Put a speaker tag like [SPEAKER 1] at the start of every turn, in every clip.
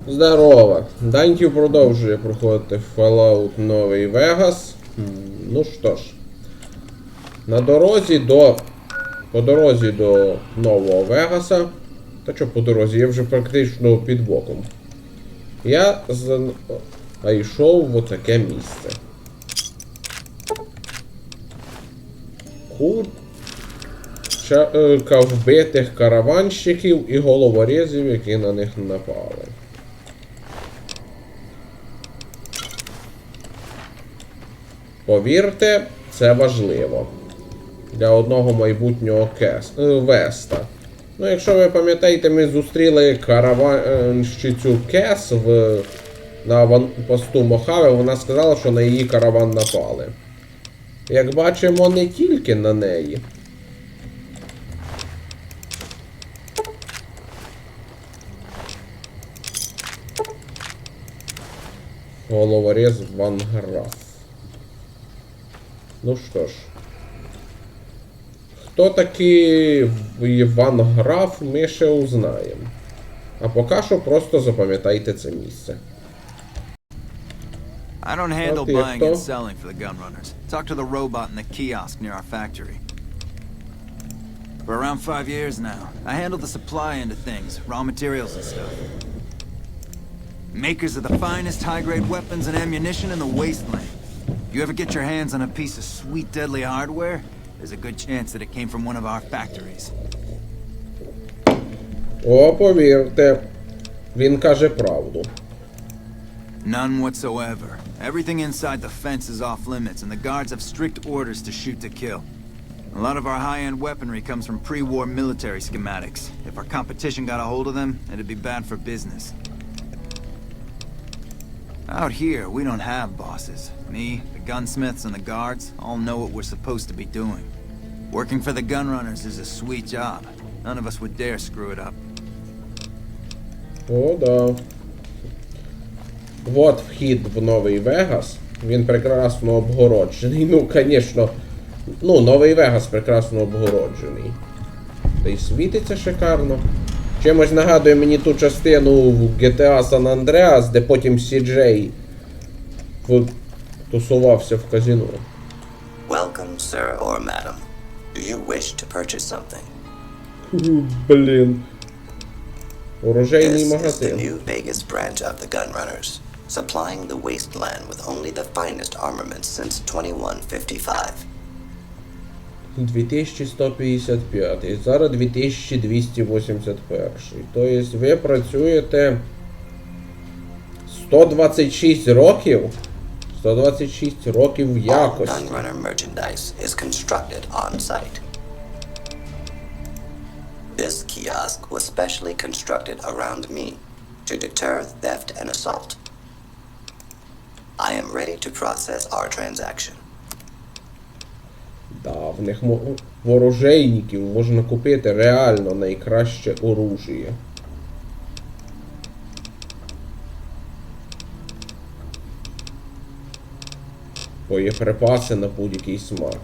[SPEAKER 1] Здорово! Даньків продовжує проходити Fallout Новий Вегас. Ну що ж. По дорозі до Нового Вегаса. Та що по дорозі? Я вже практично під боком. Я зайшов в отаке місце. Куча вбитих караванщиків і головорезів, які на них напали. Повірте, це важливо. Для одного майбутнього веста. Ну, якщо ви пам'ятаєте, ми зустріли караванщицю Кес на аванпосту Мохаве. Вона сказала, що на її караван напали. Як бачимо, не тільки на неї. Головорез Ван Граф. Ну що ж. Хто такий Ван Граф, ми ще узнаємо. А поки що просто запам'ятайте це місце.
[SPEAKER 2] I don't handle buying and selling for the gun runners. Talk to the robot in the kiosk near our factory. For around 5 years now, I handle the supply end of things, raw materials and stuff. Makers of the finest high-grade weapons and ammunition in the wasteland. You ever get your hands on a piece of sweet, deadly hardware? There's a good chance that it came from one of our factories.
[SPEAKER 1] О, повірте, він каже правду.
[SPEAKER 2] None whatsoever. Everything inside the fence is off limits, and the guards have strict orders to shoot to kill. A lot of our high-end weaponry comes from pre-war military schematics. If our competition got a hold of them, it'd be bad for business. Out here, we don't have bosses. Me, the gunsmiths, and the guards all know what we're supposed to be doing. Working for the gun runners is a sweet job. None of us would dare screw it up.
[SPEAKER 1] О, да. Вот вхід в Новий Вегас. Він прекрасно обгороджений. Ну, звісно, Новий Вегас прекрасно обгороджений. Та й світиться шикарно. Чимось нагадує мені ту частину в GTA San Andreas, де потім CJ тусувався в казино.
[SPEAKER 3] Welcome, sir or madam. Do you wish to purchase something?
[SPEAKER 1] Блін. Оружейний
[SPEAKER 3] This is the
[SPEAKER 1] магазин.
[SPEAKER 3] new Vegas branch of the gun runners, supplying the wasteland with only the finest armaments since 2155.
[SPEAKER 1] 2155. Зараз 2281. Тобто ви працюєте 126 років? 126 років в
[SPEAKER 3] All
[SPEAKER 1] якості.
[SPEAKER 3] gun runner merchandise is constructed on site. This kiosk was specially constructed around me to deter theft and assault. I am ready to process our transaction.
[SPEAKER 1] Да, в них в оружейників можна купити реально найкраще оружие. Боєприпаси на будь-який смак.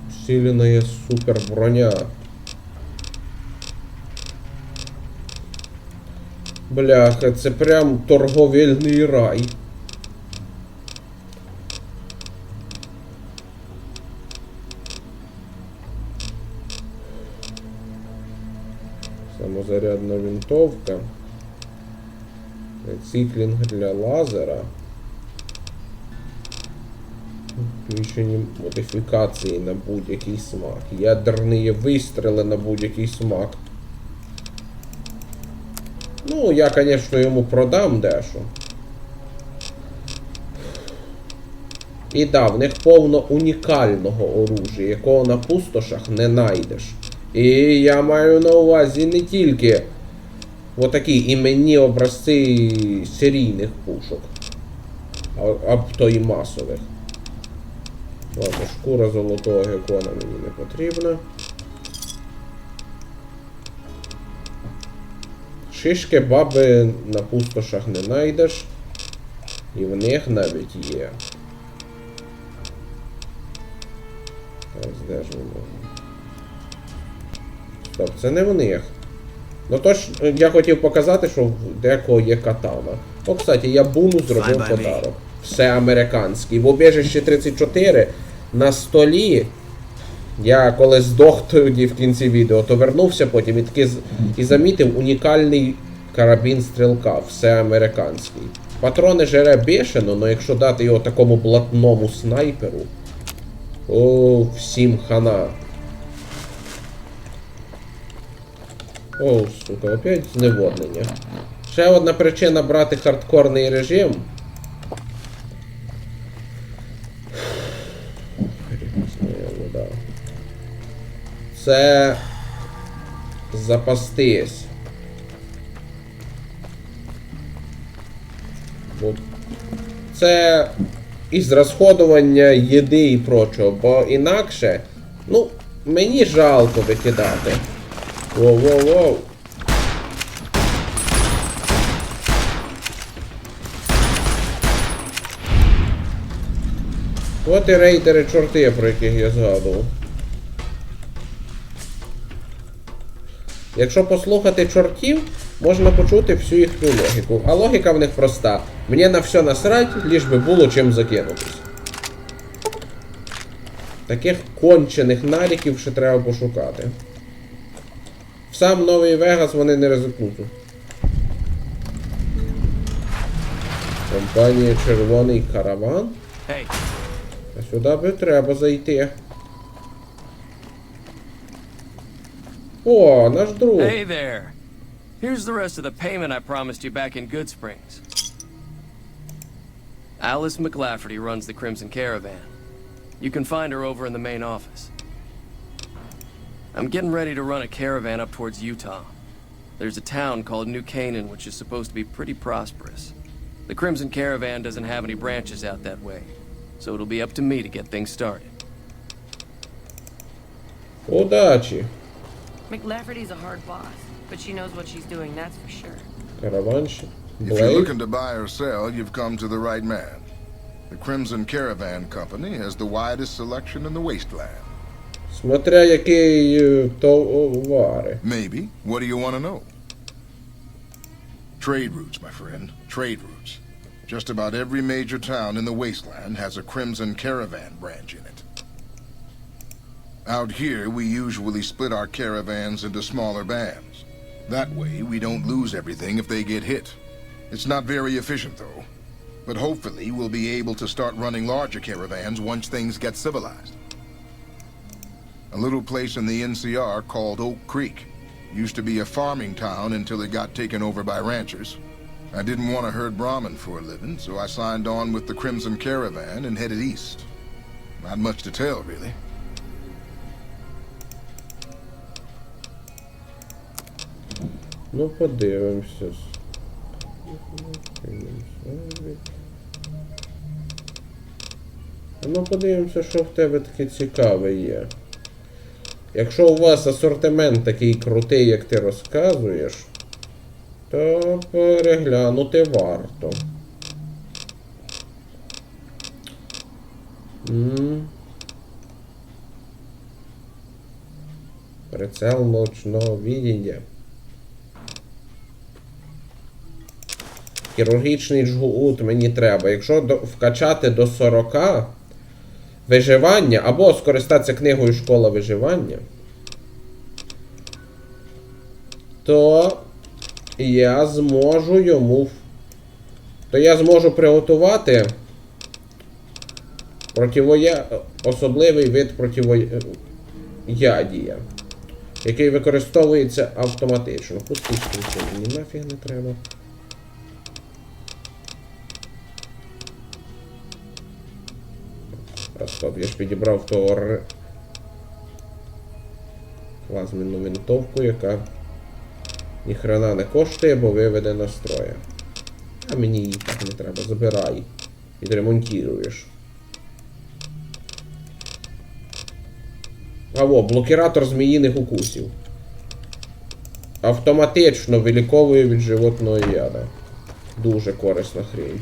[SPEAKER 1] Усилена є супер броня. Бляха, це прям торговельний рай. Самозарядна винтовка. Рециклінг для лазера. Включені модифікації на будь-який смак. Ядерні вистріли на будь-який смак. Ну, я, звісно, йому продам дещо. І да, в них повно унікального оружия, якого на пустошах не знайдеш. І я маю на увазі не тільки отакі іменні образці серійних пушок, а то і масових. Ладно, шкура золотого геккона мені не потрібна. Шишки баби на пустошах не знайдеш. І в них навіть є. Так, де ж воно? Стоп, це не в них. Ну тож, я хотів показати, що в декого є катана. О, кстати, я Буну зробив подарок. Все американський. В убіжищі 34 на столі. Я коли здох тоді в кінці відео, то вернувся потім і таки і замітив унікальний карабін стрілка. Все американський. Патрони жере бешено, але якщо дати його такому блатному снайперу, о, всім хана. О, сука, опять зневоднення. Ще одна причина брати хардкорний режим. Це запастись. Це із розходування їди і прочого, бо інакше, ну, мені жалко викидати. Воу-воу-воу. От і рейдери чорти, про яких я згадував. Якщо послухати чортів, можна почути всю їхню логіку. А логіка в них проста. Мені на все насрать, ліж би було чим закинутись. Таких кончених наріків ще треба пошукати. В сам Новий Вегас вони не ризикнуть. Компанія Червоний Караван. А сюди би треба зайти. О, наш друг.
[SPEAKER 4] Hey there. Here's the rest of the payment I promised you back in Good Springs. Alice McLafferty runs the Crimson Caravan. You can find her over in the main office. I'm getting ready to run a caravan up towards Utah. There's a town called New Canaan which is supposed to be pretty prosperous. The Crimson Caravan doesn't have any branches out that way, so it'll be up to me to get things started.
[SPEAKER 1] Удачі.
[SPEAKER 5] McLafferty's a hard boss, but she knows what she's doing, that's for sure.
[SPEAKER 1] Караванщик.
[SPEAKER 6] If you're
[SPEAKER 1] Блейд.
[SPEAKER 6] looking to buy or sell, you've come to the right man. The Crimson Caravan Company has the widest selection in the wasteland.
[SPEAKER 1] Смотря який товари.
[SPEAKER 6] Maybe. What do you want to know? Trade routes, my friend. Trade routes. Just about every major town in the wasteland has a Crimson Caravan branch in it. Out here, we usually split our caravans into smaller bands. That way, we don't lose everything if they get hit. It's not very efficient, though. But hopefully, we'll be able to start running larger caravans once things get civilized. A little place in the NCR called Oak Creek. Used to be a farming town until it got taken over by ranchers. I didn't want to herd Brahmin for a living, so I signed on with the Crimson Caravan and headed east. Not much to tell, really.
[SPEAKER 1] Ну, подивимося. Ну, подивимося, що в тебе таке цікаве є. Якщо у вас асортимент такий крутий, як ти розказуєш, то переглянути варто. Прицел ночного видіння. Хірургічний джгут мені треба. Якщо вкачати до 40 виживання, або скористатися книгою «Школа виживання», то я зможу йому... То я зможу приготувати особливий вид противоядія, який використовується автоматично. Пустий штуки, мені нафіг не треба. Стоп, я ж підібрав того плазменну винтовку, яка ніхрена не коштує, бо виведена з строя. А мені її так не треба, забирай. Відремонтуєш. Блокіратор зміїних укусів. Автоматично виліковує від животного яда. Дуже корисна хрінь.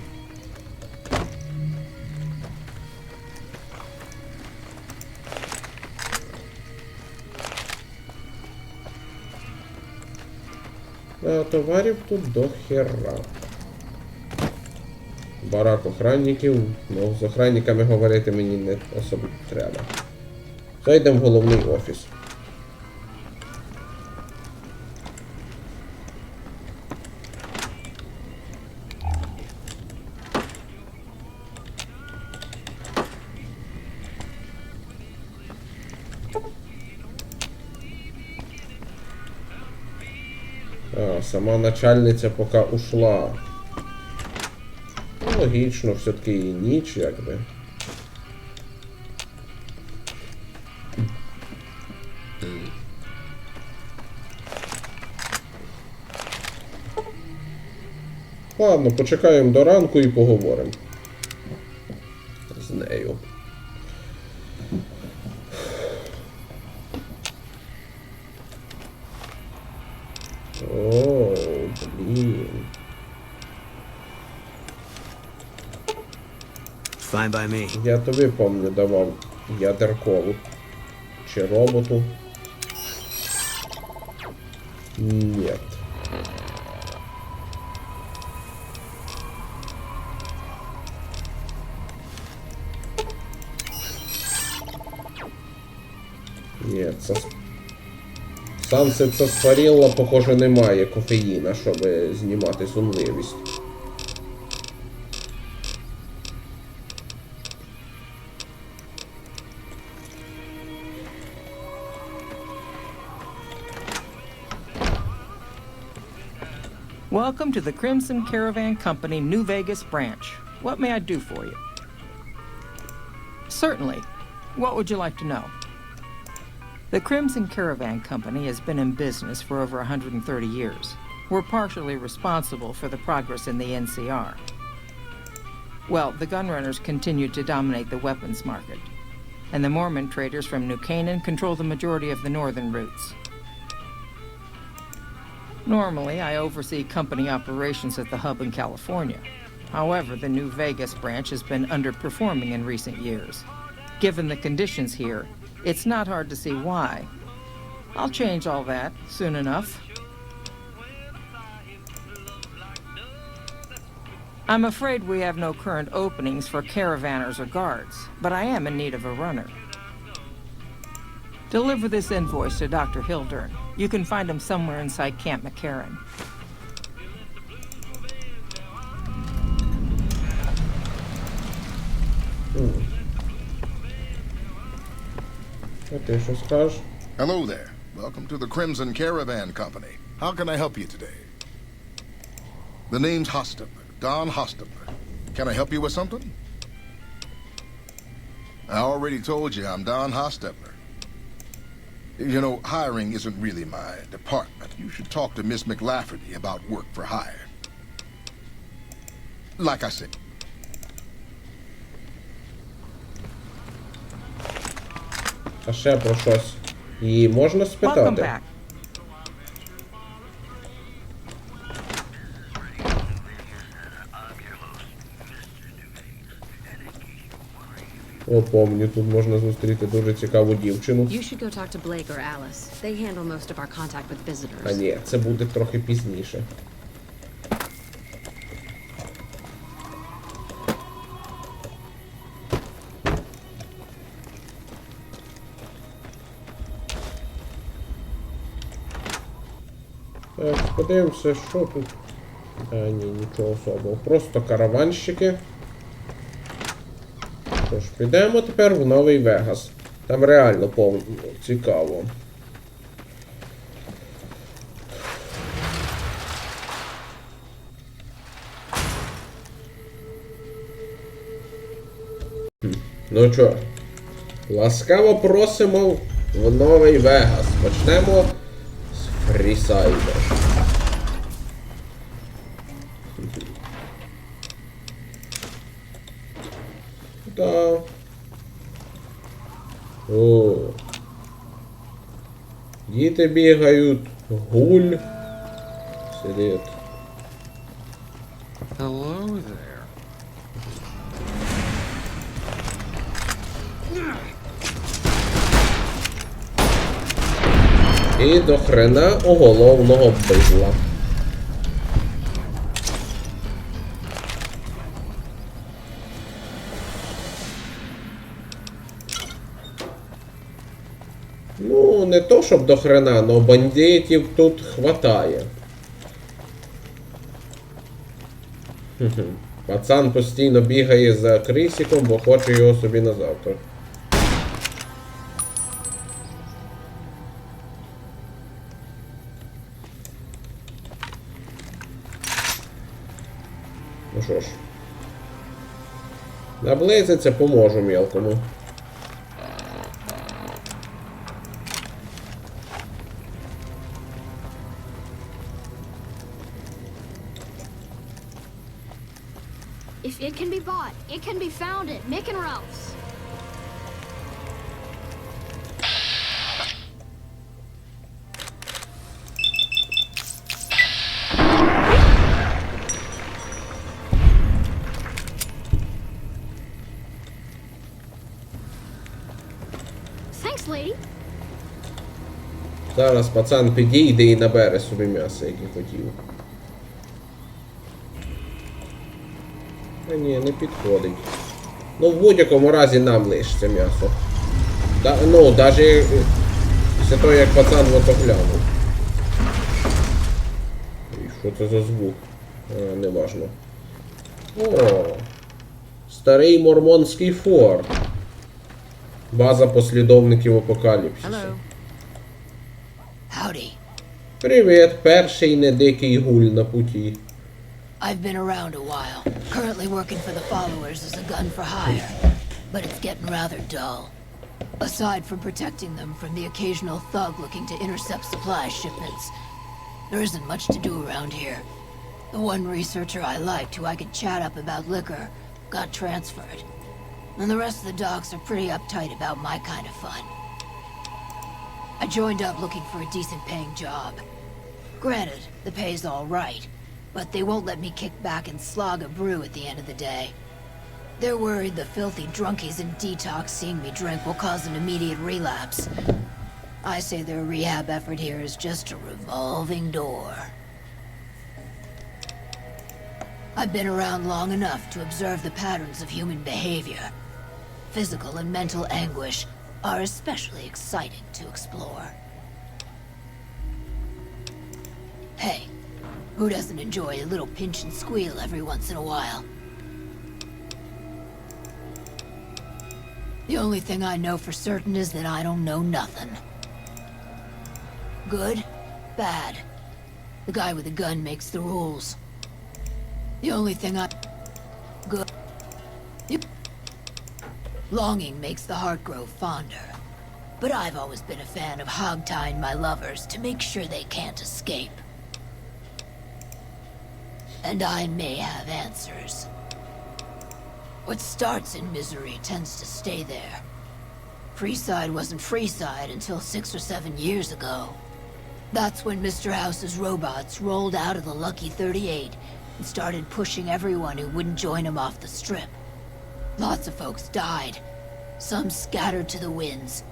[SPEAKER 1] А товарів тут до хера. Барак охранників. Ну, з охранниками говорити мені не особо треба. Зайдемо в головний офіс. А, сама начальниця поки ушла. Ну, логічно, все-таки і ніч, якби. Ладно, почекаємо до ранку і поговоримо з нею. О, блін.
[SPEAKER 7] Fine by me.
[SPEAKER 1] Я тобі, помню, давав ядеркову. Чи роботу? Нет. Нет, Сансет Саспарілла, похоже, немає кофеїна, щоб знімати сонливість.
[SPEAKER 8] Welcome to the Crimson Caravan Company, New Vegas branch. What may I do for you? Certainly. What would you like to know? The Crimson Caravan Company has been in business for over 130 years. We're partially responsible for the progress in the NCR. Well, the gunrunners continue to dominate the weapons market, and the Mormon traders from New Canaan control the majority of the northern routes. Normally, I oversee company operations at the hub in California. However, the New Vegas branch has been underperforming in recent years. Given the conditions here, it's not hard to see why. I'll change all that soon enough. I'm afraid we have no current openings for caravanners or guards, but I am in need of a runner. Deliver this invoice to Dr. Hildern. You can find him somewhere inside Camp McCarran.
[SPEAKER 1] Okay, що скажеш?
[SPEAKER 6] Hello there. Welcome to the Crimson Caravan Company. How can I help you today? The name's Hostetler, Don Hostetler. Can I help you with something? I already told you I'm Don Hostetler. You know, hiring isn't really my department. You should talk to Miss McLafferty about work for hire. Like I said.
[SPEAKER 1] А ще про щось. Її можна
[SPEAKER 8] Welcome
[SPEAKER 1] спитати?
[SPEAKER 8] back.
[SPEAKER 1] О, помню, тут можна зустріти дуже цікаву дівчину.
[SPEAKER 9] You should go talk to Blake or Alice. They handle most of our contact with
[SPEAKER 1] А
[SPEAKER 9] visitors.
[SPEAKER 1] ні, це буде трохи пізніше. Так, подивимося, що тут. А, ні, нічого особого. Просто караванщики. Тож, підемо тепер в Новий Вегас. Там реально повно цікаво. Ну чо, ласкаво просимо в Новий Вегас. Почнемо з Фрісайда. Да. О. Діти бігають, гуль. Сидить.
[SPEAKER 7] Hello there.
[SPEAKER 1] І до хрена оголовного бидла. не то, щоб до хрена, но бандитів тут хватає. Пацан постійно бігає за Крисиком, бо хоче його собі на завтра. Ну що ж. Наблизиться, поможу мелкому.
[SPEAKER 10] If it can be bought, it can be found at Mick and Ralph's. Thanks, lady.
[SPEAKER 1] Зараз пацан підійде і набере собі м'ясо, яке хотів. А ні, не підходить. Ну, в будь-якому разі нам лишиться м'ясо. Ну, навіть після того, як пацан ото глянув. І що це за звук? Неважно. О, старий мормонський форт. База послідовників апокаліпсису.
[SPEAKER 11] Howdy.
[SPEAKER 1] Привіт, перший недикий гуль на путі.
[SPEAKER 11] I've been around a while, currently working for the followers as a gun for hire, but it's getting rather dull. Aside from protecting them from the occasional thug looking to intercept supply shipments, there isn't much to do around here. The one researcher I liked who I could chat up about liquor got transferred, and the rest of the docs are pretty uptight about my kind of fun. I joined up looking for a decent paying job. Granted, the pay's all right, but they won't let me kick back and slog a brew at the end of the day. They're worried the filthy drunkies in detox seeing me drink will cause an immediate relapse. I say their rehab effort here is just a revolving door. I've been around long enough to observe the patterns of human behavior. Physical and mental anguish are especially exciting to explore. Hey, who doesn't enjoy a little pinch and squeal every once in a while? The only thing I know for certain is that I don't know nothing. Good, bad. The guy with the gun makes the rules. The only thing good. Longing makes the heart grow fonder. But I've always been a fan of hog-tying my lovers to make sure they can't escape. And I may have answers. What starts in misery tends to stay there. Freeside wasn't Freeside until 6 or 7 years ago. That's when Mr. House's robots rolled out of the Lucky 38 and started pushing everyone who wouldn't join him off the strip. Lots of folks died. Some scattered to the winds.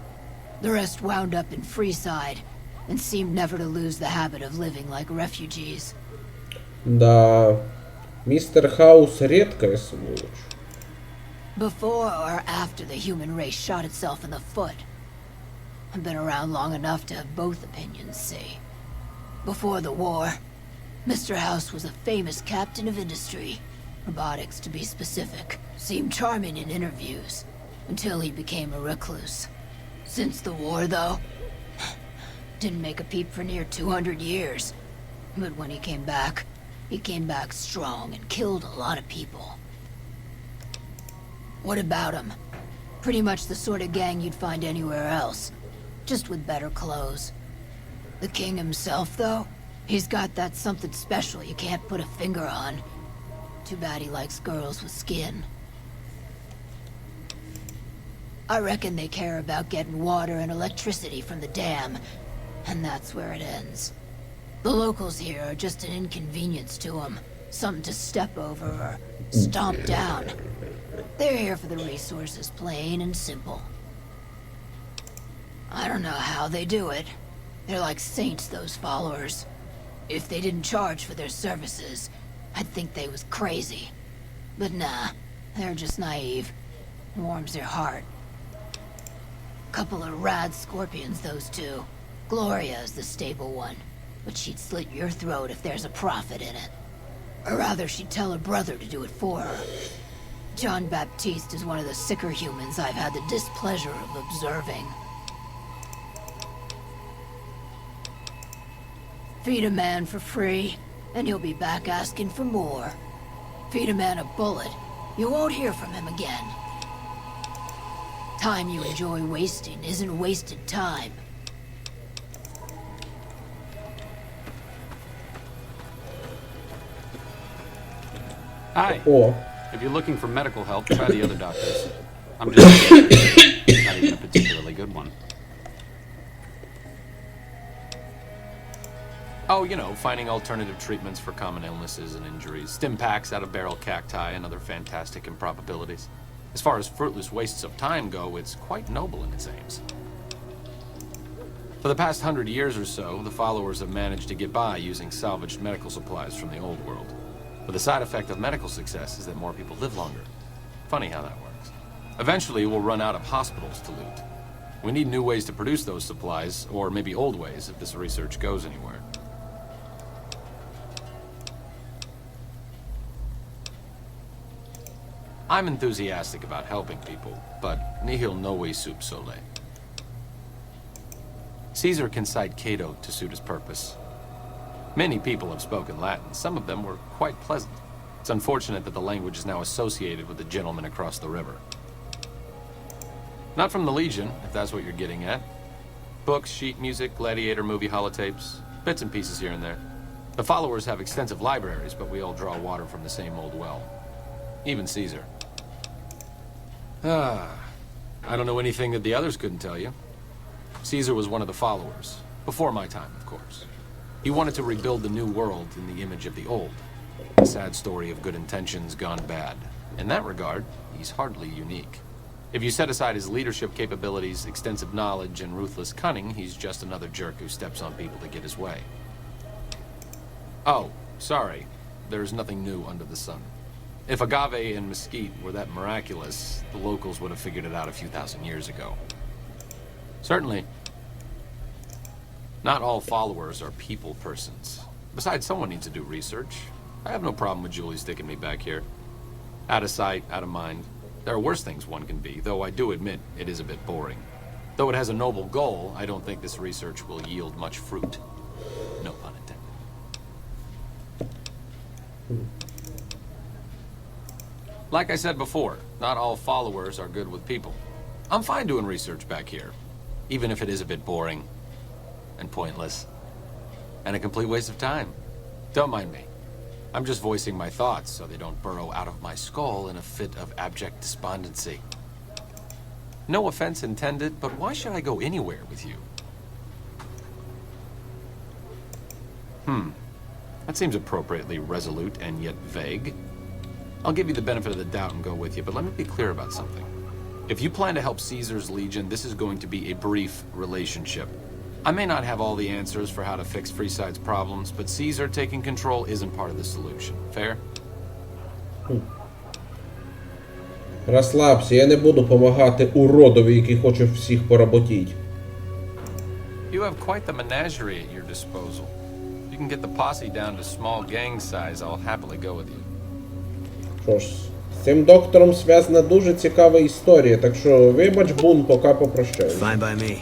[SPEAKER 11] The rest wound up in Freeside and seemed never to lose the habit of living like refugees.
[SPEAKER 1] Да, мистер Хаус редкая сволочь.
[SPEAKER 11] Before or after the human race shot itself in the foot. I've been around long enough to have both opinions, see. Before the war, Mr. House was a famous captain of industry. Robotics, to be specific. Seemed charming in interviews, until he became a recluse. Since the war, though, didn't make a peep for near 200 years. But when he came back strong and killed a lot of people. What about him? Pretty much the sort of gang you'd find anywhere else, just with better clothes. The king himself, though, he's got that something special you can't put a finger on. Too bad he likes girls with skin. I reckon they care about getting water and electricity from the dam, and that's where it ends. The locals here are just an inconvenience to them, something to step over or stomp down. They're here for the resources, plain and simple. I don't know how they do it. They're like saints, those followers. If they didn't charge for their services, I'd think they was crazy. But nah, they're just naive. Warms their heart. couple of rad scorpions, those two. Gloria is the stable one, but she'd slit your throat if there's a profit in it. Or rather, she'd tell her brother to do it for her. John Baptiste is one of the sicker humans I've had the displeasure of observing. Feed a man for free, and he'll be back asking for more. Feed a man a bullet, you won't hear from him again. Time you enjoy wasting isn't wasted time.
[SPEAKER 12] Hi.
[SPEAKER 1] О,
[SPEAKER 12] If you're looking for medical help, try the other doctors. I'm just not even a particularly good one. Oh, you know, finding alternative treatments for common illnesses and injuries, stim packs out of barrel cacti, and other fantastic improbabilities. As far as fruitless wastes of time go, it's quite noble in its aims. For the past 100 years or so, the followers have managed to get by using salvaged medical supplies from the old world. But the side effect of medical success is that more people live longer. Funny how that works. Eventually, we'll run out of hospitals to loot. We need new ways to produce those supplies, or maybe old ways if this research goes anywhere. I'm enthusiastic about helping people, but nihil novi sub sole. Caesar can cite Cato to suit his purpose. Many people have spoken Latin. Some of them were quite pleasant. It's unfortunate that the language is now associated with the gentleman across the river. Not from the Legion, if that's what you're getting at. Books, sheet music, gladiator movie holotapes, bits and pieces here and there. The followers have extensive libraries, but we all draw water from the same old well. Even Caesar. I don't know anything that the others couldn't tell you. Caesar was one of the followers. Before my time, of course. He wanted to rebuild the new world in the image of the old. A sad story of good intentions gone bad. In that regard, he's hardly unique. If you set aside his leadership capabilities, extensive knowledge, and ruthless cunning, he's just another jerk who steps on people to get his way. Oh, sorry. There's nothing new under the sun. If agave and mesquite were that miraculous, the locals would have figured it out a few thousand years ago. Certainly. Not all followers are people persons. Besides, someone needs to do research. I have no problem with Julie sticking me back here. Out of sight, out of mind. There are worse things one can be, though I do admit it is a bit boring. Though it has a noble goal, I don't think this research will yield much fruit. No pun intended. Like I said before, not all followers are good with people. I'm fine doing research back here, even if it is a bit boring and pointless and a complete waste of time. Don't mind me. I'm just voicing my thoughts so they don't burrow out of my skull in a fit of abject despondency. No offense intended, but why should I go anywhere with you? That seems appropriately resolute and yet vague. I'll give you the benefit of the doubt and go with you, but let me be clear about something. If you plan to help Caesar's Legion, this is going to be a brief relationship. I may not have all the answers for how to fix Freeside's problems, but Caesar taking control isn't part of the solution. Fair?
[SPEAKER 1] Розслабся, я не буду помагати уродові, який хоче всіх поработіть.
[SPEAKER 12] You have quite the menagerie at your disposal. If you can get the posse down to small gang size, I'll happily go with you.
[SPEAKER 1] Що ж, з цим доктором зв'язана дуже цікава історія, так що вибач, Бун, поки попрощаюсь.
[SPEAKER 7] Fine by me.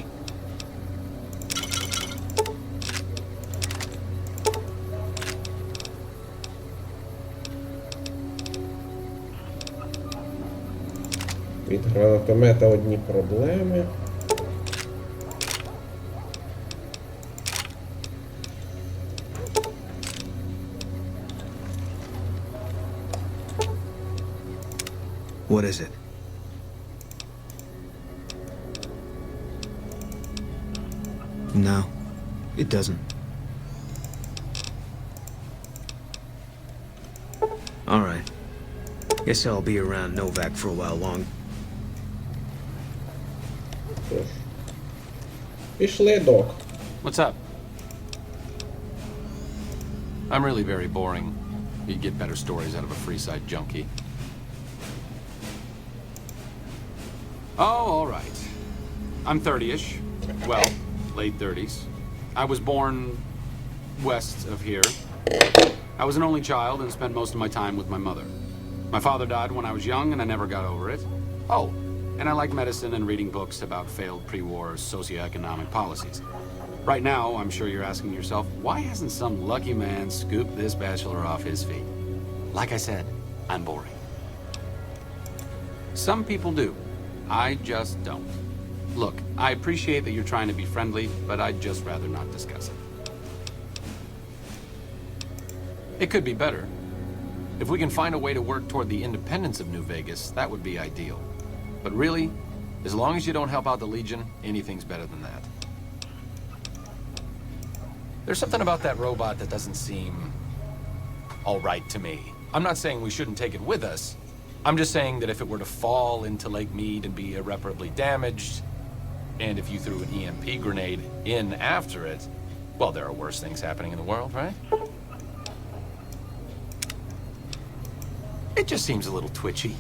[SPEAKER 1] Від гранатомета одні проблеми.
[SPEAKER 7] What is it? No, it doesn't. All right. Guess I'll be around Novak for a while long.
[SPEAKER 1] Що ж. Пішли, док.
[SPEAKER 12] What's up? I'm really very boring. You'd get better stories out of a Freeside junkie. Oh, all right. I'm 30-ish. Well, late 30s. I was born west of here. I was an only child and spent most of my time with my mother. My father died when I was young and I never got over it. Oh, and I like medicine and reading books about failed pre-war socioeconomic policies. Right now, I'm sure you're asking yourself, why hasn't some lucky man scooped this bachelor off his feet? Like I said, I'm boring. Some people do. I just don't. Look, I appreciate that you're trying to be friendly, but I'd just rather not discuss it. It could be better. If we can find a way to work toward the independence of New Vegas, that would be ideal. But really, as long as you don't help out the Legion, anything's better than that. There's something about that robot that doesn't seem all right to me. I'm not saying we shouldn't take it with us. I'm just saying that if it were to fall into Lake Mead and be irreparably damaged, and if you threw an EMP grenade in after it, well, there are worse things happening in the world, right? It just seems a little twitchy.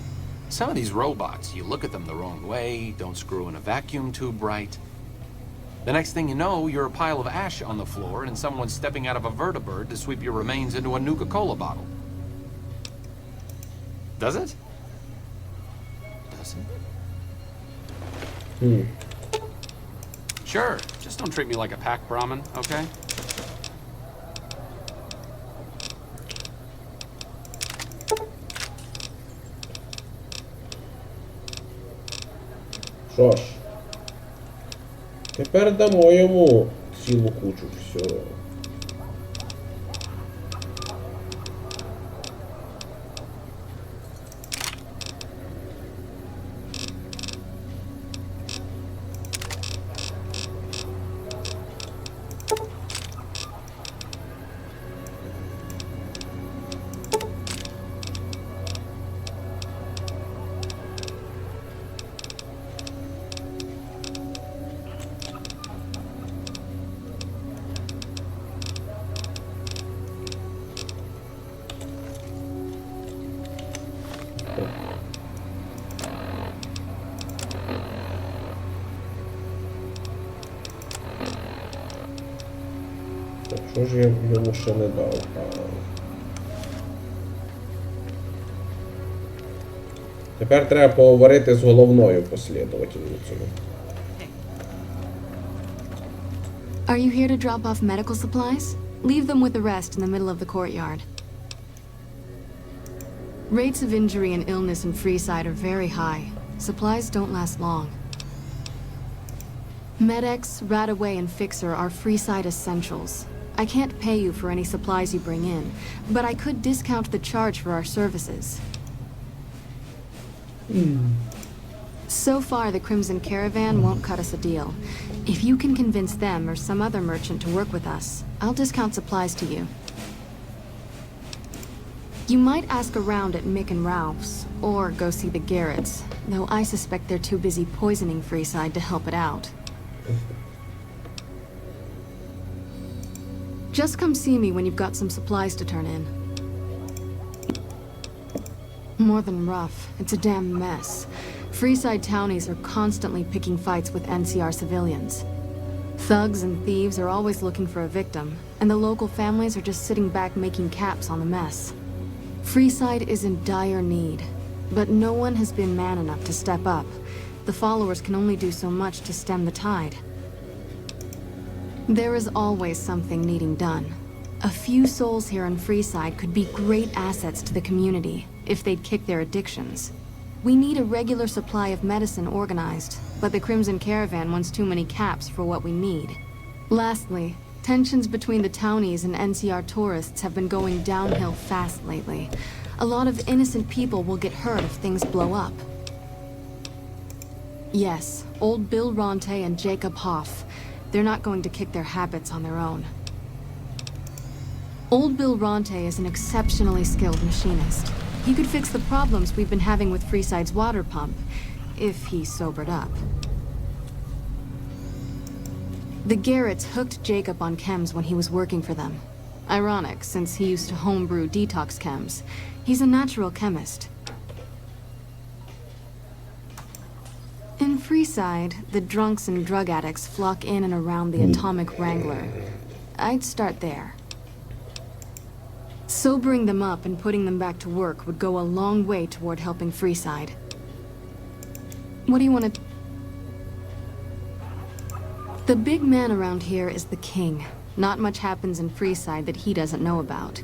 [SPEAKER 12] Some of these robots, you look at them the wrong way, don't screw in a vacuum tube right. The next thing you know, you're a pile of ash on the floor and someone's stepping out of a vertibird to sweep your remains into a Nuka-Cola bottle. Does it? Does it? Sure, just don't treat me like a pack Brahmin, okay?
[SPEAKER 1] Що ж, тепер дамо йому цілу кучу всього. Так, що ж я йому ще не дав? Тепер треба поговорити з головною послідовательницею.
[SPEAKER 9] Are you here to drop off medical supplies? Leave them with the rest in the middle of the courtyard. Rates of injury and illness in Freeside are very high. Supplies don't last long. Med-X, Radaway, and Fixer are Freeside essentials. I can't pay you for any supplies you bring in, but I could discount the charge for our services. So far, the Crimson Caravan won't cut us a deal. If you can convince them or some other merchant to work with us, I'll discount supplies to you. You might ask around at Mick and Ralph's, or go see the Garretts, though I suspect they're too busy poisoning Freeside to help it out. Just come see me when you've got some supplies to turn in. More than rough, it's a damn mess. Freeside townies are constantly picking fights with NCR civilians. Thugs and thieves are always looking for a victim, and the local families are just sitting back making caps on the mess. Freeside is in dire need, but no one has been man enough to step up. The followers can only do so much to stem the tide. There is always something needing done. A few souls here in Freeside could be great assets to the community if they'd kick their addictions. We need a regular supply of medicine organized, but the Crimson Caravan wants too many caps for what we need. Lastly, tensions between the townies and NCR tourists have been going downhill fast lately. A lot of innocent people will get hurt if things blow up. Yes, old Bill Ronte and Jacob Hoff. They're not going to kick their habits on their own. Old Bill Ronte is an exceptionally skilled machinist. He could fix the problems we've been having with Freeside's water pump, if he sobered up. The Garretts hooked Jacob on chems when he was working for them. Ironic, since he used to homebrew detox chems. He's a natural chemist. In Freeside, the drunks and drug addicts flock in and around the Atomic Wrangler. I'd start there. Sobering them up and putting them back to work would go a long way toward helping Freeside. What do you want to... The big man around here is the king. Not much happens in Freeside that he doesn't know about.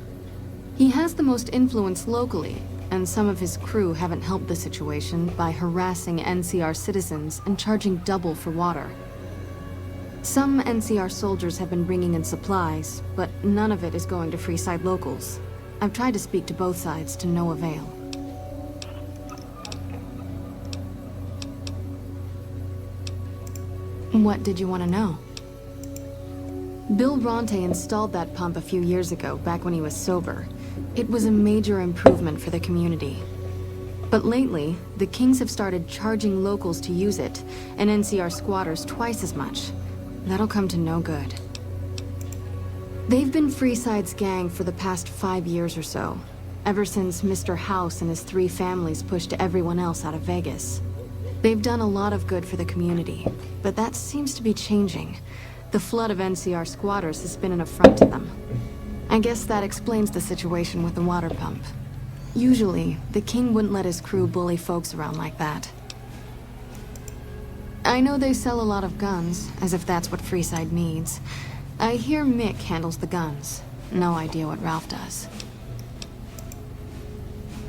[SPEAKER 9] He has the most influence locally, and some of his crew haven't helped the situation by harassing NCR citizens and charging double for water. Some NCR soldiers have been bringing in supplies, but none of it is going to Freeside locals. I've tried to speak to both sides to no avail. What did you want to know? Bill Ronte installed that pump a few years ago, back when he was sober. It was a major improvement for the community. But lately, the Kings have started charging locals to use it, and NCR squatters twice as much. That'll come to no good. They've been Freeside's gang for the past 5 years or so, ever since Mr. House and his 3 families pushed everyone else out of Vegas. They've done a lot of good for the community, but that seems to be changing. The flood of NCR squatters has been an affront to them. I guess that explains the situation with the water pump. Usually, the king wouldn't let his crew bully folks around like that. I know they sell a lot of guns, as if that's what Freeside needs. I hear Mick handles the guns. No idea what Ralph does.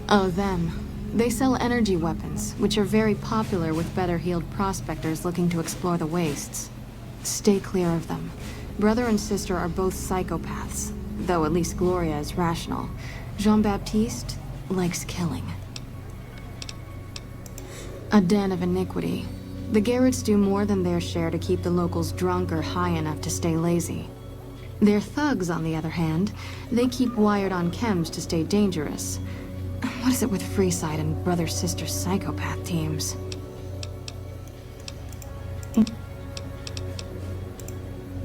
[SPEAKER 9] Oh, them. They sell energy weapons, which are very popular with better-heeled prospectors looking to explore the wastes. Stay clear of them. Brother and sister are both psychopaths, though at least Gloria is rational. Jean-Baptiste likes killing. A den of iniquity. The Garretts do more than their share to keep the locals drunk or high enough to stay lazy. Their thugs, on the other hand, they keep wired on chems to stay dangerous. What is it with Freeside and brother-sister psychopath teams?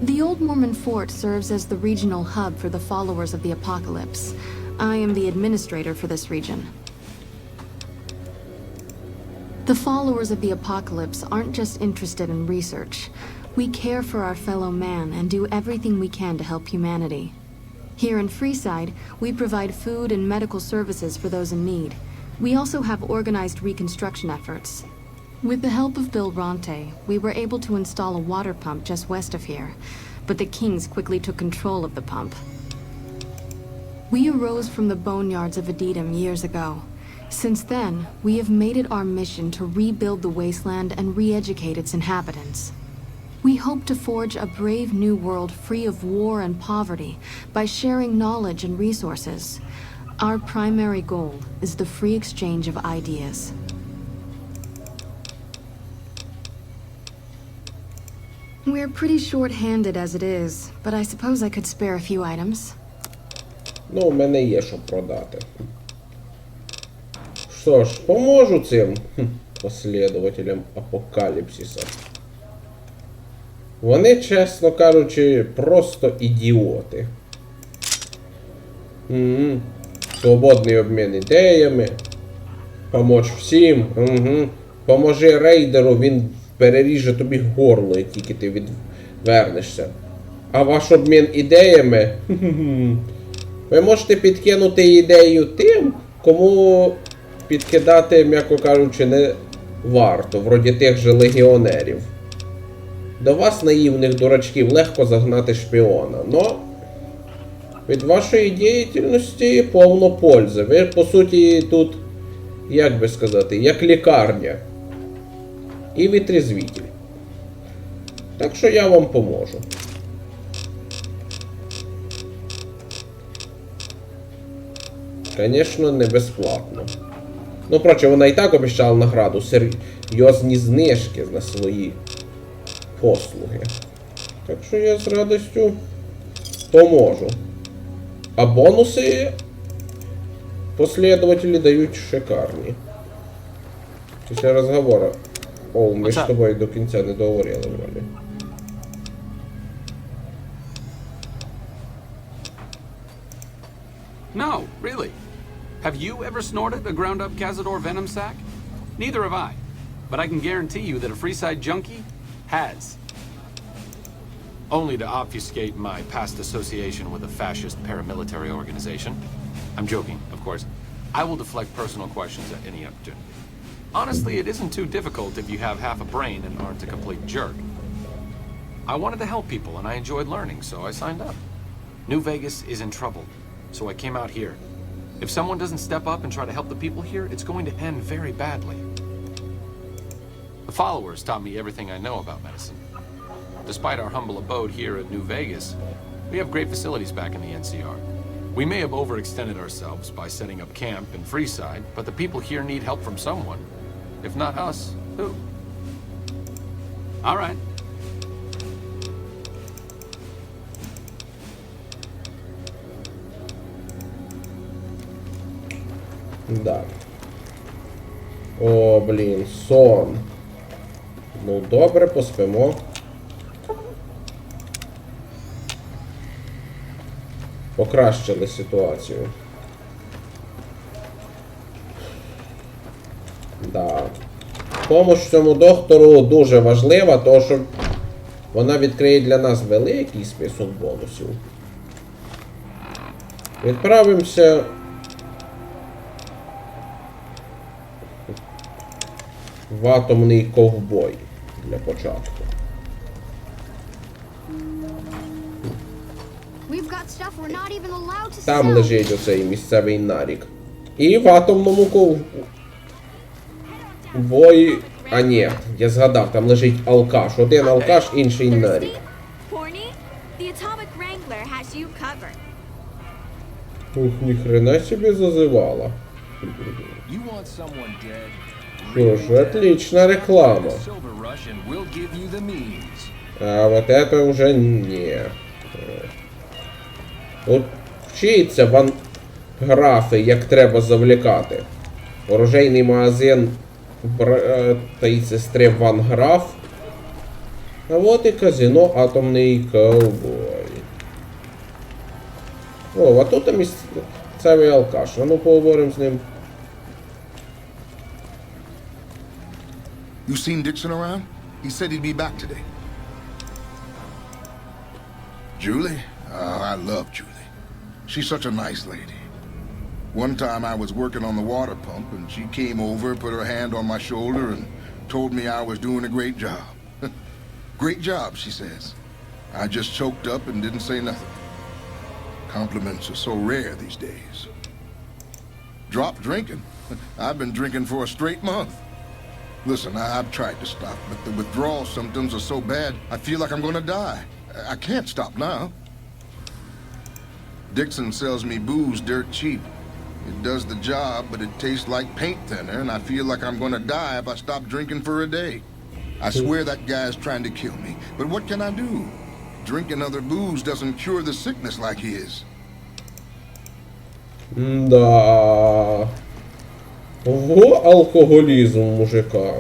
[SPEAKER 9] The Old Mormon Fort serves as the regional hub for the followers of the Apocalypse. I am the administrator for this region. The followers of the Apocalypse aren't just interested in research. We care for our fellow man and do everything we can to help humanity. Here in Freeside, we provide food and medical services for those in need. We also have organized reconstruction efforts. With the help of Bill Ronte, we were able to install a water pump just west of here, but the Kings quickly took control of the pump. We arose from the boneyards of Edidam years ago. Since then, we have made it our mission to rebuild the wasteland and re-educate its inhabitants. We hope to forge a brave new world free of war and poverty by sharing knowledge and resources. Our primary goal is the free exchange of ideas. We're pretty short-handed as it is, but I suppose I could spare a few items.
[SPEAKER 1] Ну, у мене є що продати. Що ж, поможу цим послідователям апокаліпсиса. Вони, чесно кажучи, просто ідіоти. Свободний обмін ідеями. Помочь всім. Поможи рейдеру, він переріже тобі горло, як тільки ти відвернешся. А ваш обмін ідеями... Ви можете підкинути ідею тим, кому підкидати, м'яко кажучи, не варто, вроді тих же легіонерів. До вас, наївних дурачків, легко загнати шпіона, но від вашої діяльності повно пользи. Ви, по суті, тут, як би сказати, як лікарня. І витрезвитель. Так що я вам поможу. Звісно, не безплатно. Ну, проче, вона і так обіцяла награду. Серйозні знижки на свої послуги. Так що я з радістю поможу. А бонуси последователі дають шикарні. Після розговору. О, ми ж з тобою до кінця не договорили, вроді.
[SPEAKER 13] No, really. Have you ever snorted a ground-up Cazador venom sac? Neither have I.
[SPEAKER 12] but I can guarantee you that a Freeside junkie has. Only to obfuscate my past association with a fascist paramilitary organization. I'm joking, of course. I will deflect personal questions at any opportunity. Honestly, it isn't too difficult if you have half a brain and aren't a complete jerk. I wanted to help people and I enjoyed learning, so I signed up. New Vegas is in trouble, so I came out here. If someone doesn't step up and try to help the people here, it's going to end very badly. The followers taught me everything I know about medicine. Despite our humble abode here at New Vegas, we have great facilities back in the NCR. We may have overextended ourselves by setting up camp in Freeside, but the people here need help from someone. If not us, who? All right.
[SPEAKER 1] Да. О, блін, сон. Ну, добре, поспимо. Покращили ситуацію. Да. Помощь цьому доктору дуже важлива, тому що вона відкриє для нас великий список бонусів. Відправимося в атомний ковбой для початку. Там лежить оцей місцевий нарік. І в атомному ковбої... А ні, я згадав, там лежить алкаш. Один алкаш, інший нарік. Ух, ніхрена собі зазивала. Что ж, отличная реклама. А вот это уже не. От вчиться ван графи, як треба завлікати. Оружейний магазин та й сестри Ван Граф. А от і казино Атомний ковбой. О, а тут місцевий алкаш. А ну поговоримо з ним.
[SPEAKER 6] You seen Dixon around? He said he'd be back today. Julie? Oh, I love Julie. She's such a nice lady. One time I was working on the water pump and she came over, put her hand on my shoulder and told me I was doing a great job. Great job, she says. I just choked up and didn't say nothing. Compliments are so rare these days. Drop drinking? I've been drinking for a straight month. Listen, I've tried to stop, but the withdrawal symptoms are so bad, I feel like I'm gonna die. I can't stop now. Dixon sells me booze dirt cheap. It does the job, but it tastes like paint thinner, and I feel like I'm gonna die if I stop drinking for a day. I swear that guy's trying to kill me, but what can I do? Drinking other booze doesn't cure the sickness like his.
[SPEAKER 1] Да. Ого, алкоголізм у мужика.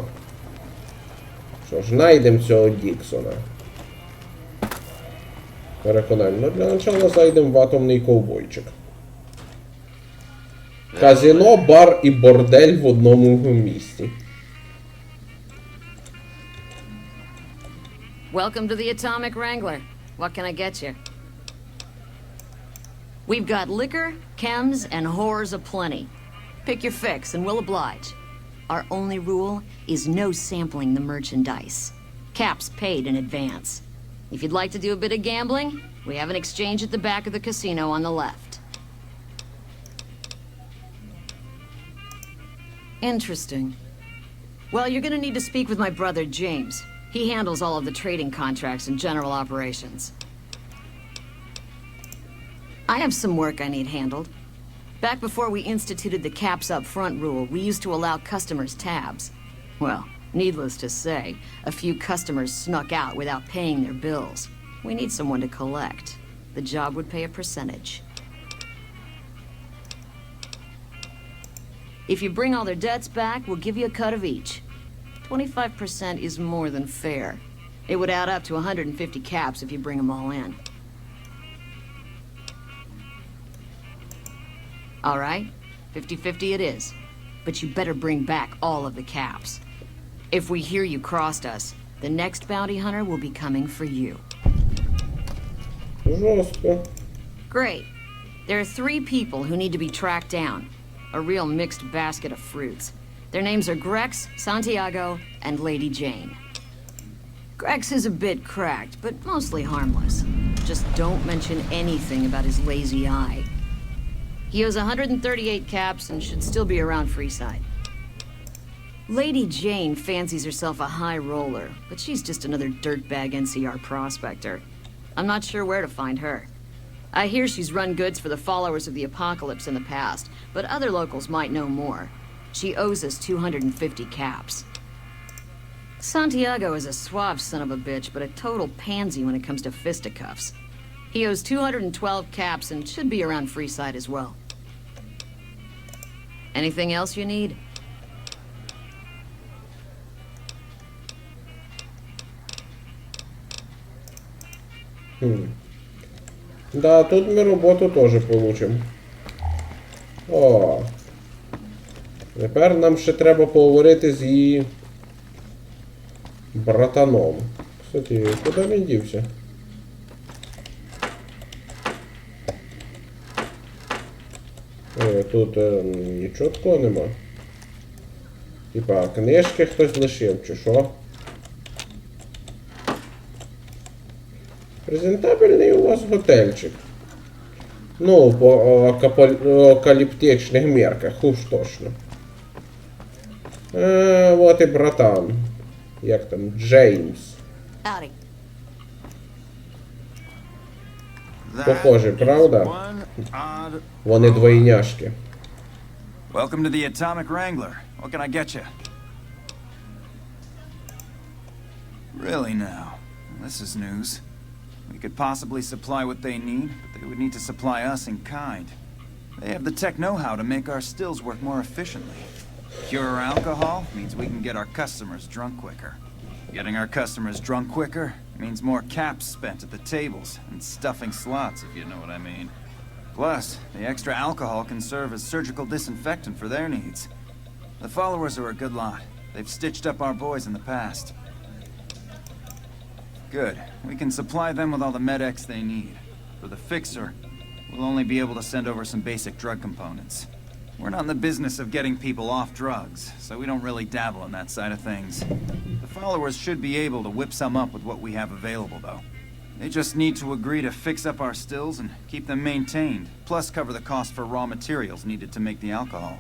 [SPEAKER 1] Що ж, знайдемо цього Діксона. Переконаємо. Ну, для начала зайдемо в атомний ковбойчик. Казино, бар і бордель в одному місці.
[SPEAKER 5] Welcome to the Atomic Wrangler. What can I get you? We've got liquor, chems, and whores aplenty. Pick your fix and we'll oblige. Our only rule is no sampling the merchandise. Caps paid in advance. If you'd like to do a bit of gambling, we have an exchange at the back of the casino on the left. Interesting. Well, you're gonna need to speak with my brother, James. He handles all of the trading contracts and general operations. I have some work I need handled. Back before we instituted the caps up front rule, we used to allow customers tabs. Well, needless to say, a few customers snuck out without paying their bills. We need someone to collect. The job would pay a percentage. If you bring all their debts back, we'll give you a cut of each. 25% is more than fair. It would add up to 150 caps if you bring them all in. All right, 50-50 it is. But you better bring back all of the caps. If we hear you crossed us, the next bounty hunter will be coming for you.
[SPEAKER 1] Жорстко.
[SPEAKER 5] Great. There are 3 people who need to be tracked down. A real mixed basket of fruits. Their names are Grex, Santiago, and Lady Jane. Grex is a bit cracked, but mostly harmless. Just don't mention anything about his lazy eye. He owes 138 caps and should still be around Freeside. Lady Jane fancies herself a high roller, but she's just another dirtbag NCR prospector. I'm not sure where to find her. I hear she's run goods for the followers of the Apocalypse in the past, but other locals might know more. She owes us 250 caps. Santiago is a suave son of a bitch, but a total pansy when it comes to fisticuffs. He owes 212 caps and should be around Freeside as well. Anything else you need?
[SPEAKER 1] Да, тут ми роботу теж получимо. О. Тепер нам ще треба поговорити з її братаном. Кстати, куди він дівся? Тут нічого такого нема. Типа, книжки хтось лишив, чи що? Презентабельний у вас готельчик. Ну, по апокаліптичних мерках, уж точно. Вот і братан. Як там? Джеймс.
[SPEAKER 5] Howdy.
[SPEAKER 1] Похоже, правда? Вони двойняшки.
[SPEAKER 2] Welcome to the Atomic Wrangler. What can I get you? Really now? This is news. We could possibly supply what they need, but they would need to supply us in kind. They have the tech know-how to make our stills work more efficiently. Pure alcohol means we can get our customers drunk quicker. Getting our customers drunk quicker means more caps spent at the tables and stuffing slots, if you know what I mean. Plus, the extra alcohol can serve as surgical disinfectant for their needs. The followers are a good lot. They've stitched up our boys in the past. Good. We can supply them with all the med-X they need. For the fixer, we'll only be able to send over some basic drug components. We're not in the business of getting people off drugs, so we don't really dabble in that side of things. The followers should be able to whip some up with what we have available, though. They just need to agree to fix up our stills and keep them maintained, plus cover the cost for raw materials needed to make the alcohol.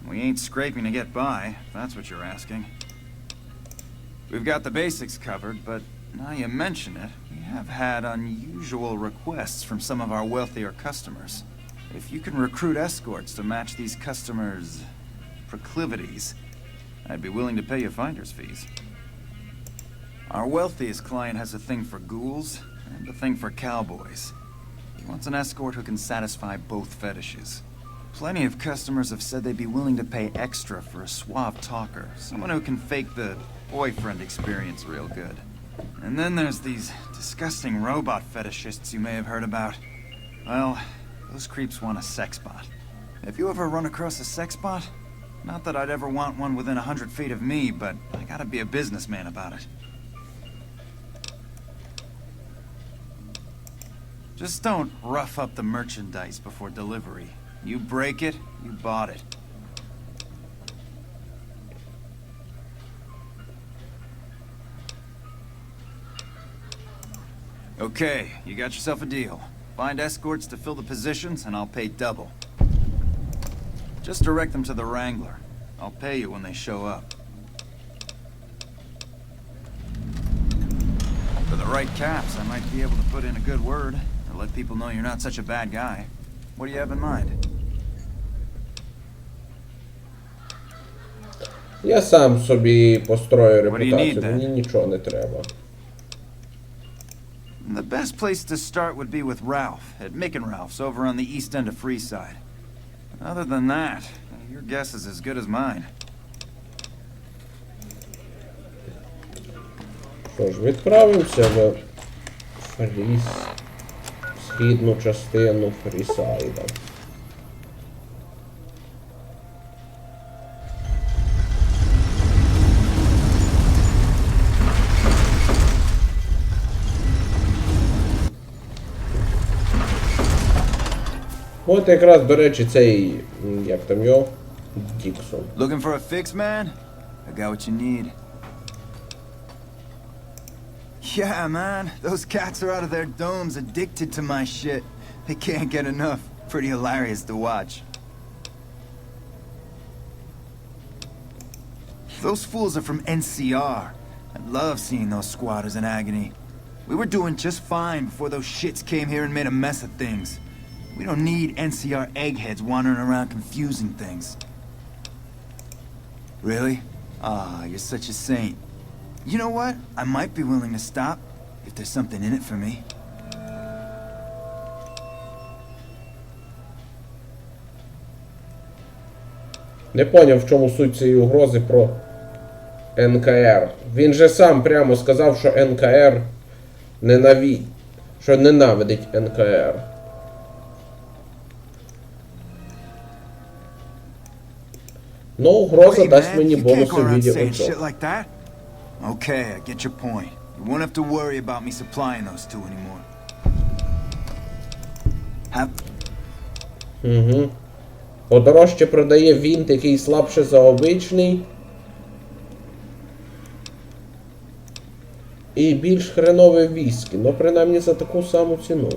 [SPEAKER 2] We ain't scraping to get by, if that's what you're asking. We've got the basics covered, but now you mention it, we have had unusual requests from some of our wealthier customers. If you can recruit escorts to match these customers' proclivities, I'd be willing to pay you finder's fees. Our wealthiest client has a thing for ghouls and a thing for cowboys. He wants an escort who can satisfy both fetishes. Plenty of customers have said they'd be willing to pay extra for a suave talker, someone who can fake the boyfriend experience real good. And then there's these disgusting robot fetishists you may have heard about. Well, those creeps want a sexbot. Have you ever run across a sexbot? Not that I'd ever want one within 100 feet of me, but I gotta be a businessman about it. Just don't rough up the merchandise before delivery. You break it, you bought it. Okay, you got yourself a deal. Find escorts to fill the positions, and I'll pay double. Just direct them to the Wrangler. I'll pay you when they show up. For the right caps, I might be able to put in a good word, or let people know you're not such a bad guy. What do you have in mind?
[SPEAKER 1] Я сам собі построю репутацію, мені нічого не треба.
[SPEAKER 2] The best place to start would be with Ralph, at Mick and Ralph's over on the east end of Freeside. Other than that, your guess is as good as mine.
[SPEAKER 1] Що ж, відправимося в східну частину Фрісайда. От якраз, до речі, цей, як там його, Діксон.
[SPEAKER 2] Looking for a fix, man? I got what you need. Yeah, man. Those cats are out of their domes addicted to my shit. They can't get enough. Pretty hilarious to watch. Those fools are from NCR. I love seeing those squatters in agony. We were doing just fine before those shits came here and made a mess of things. We don't need NCR eggheads wandering around confusing things. Really? Ah, you're such a saint. You know what? I might be willing to stop if there's something in it for me.
[SPEAKER 1] Не поняв, в чому суть цієї угрози про НКР. Він же сам прямо сказав, що НКР що ненавидить НКР. Ну, угроза дасть мені бонуси в віді очок.
[SPEAKER 2] Okay, I get your point. You won't have to worry about me supplying those two anymore.
[SPEAKER 1] Угу. Подорожче продає вінт, який слабше за обичний. І більш хренове віскі, но принаймні за таку саму ціну.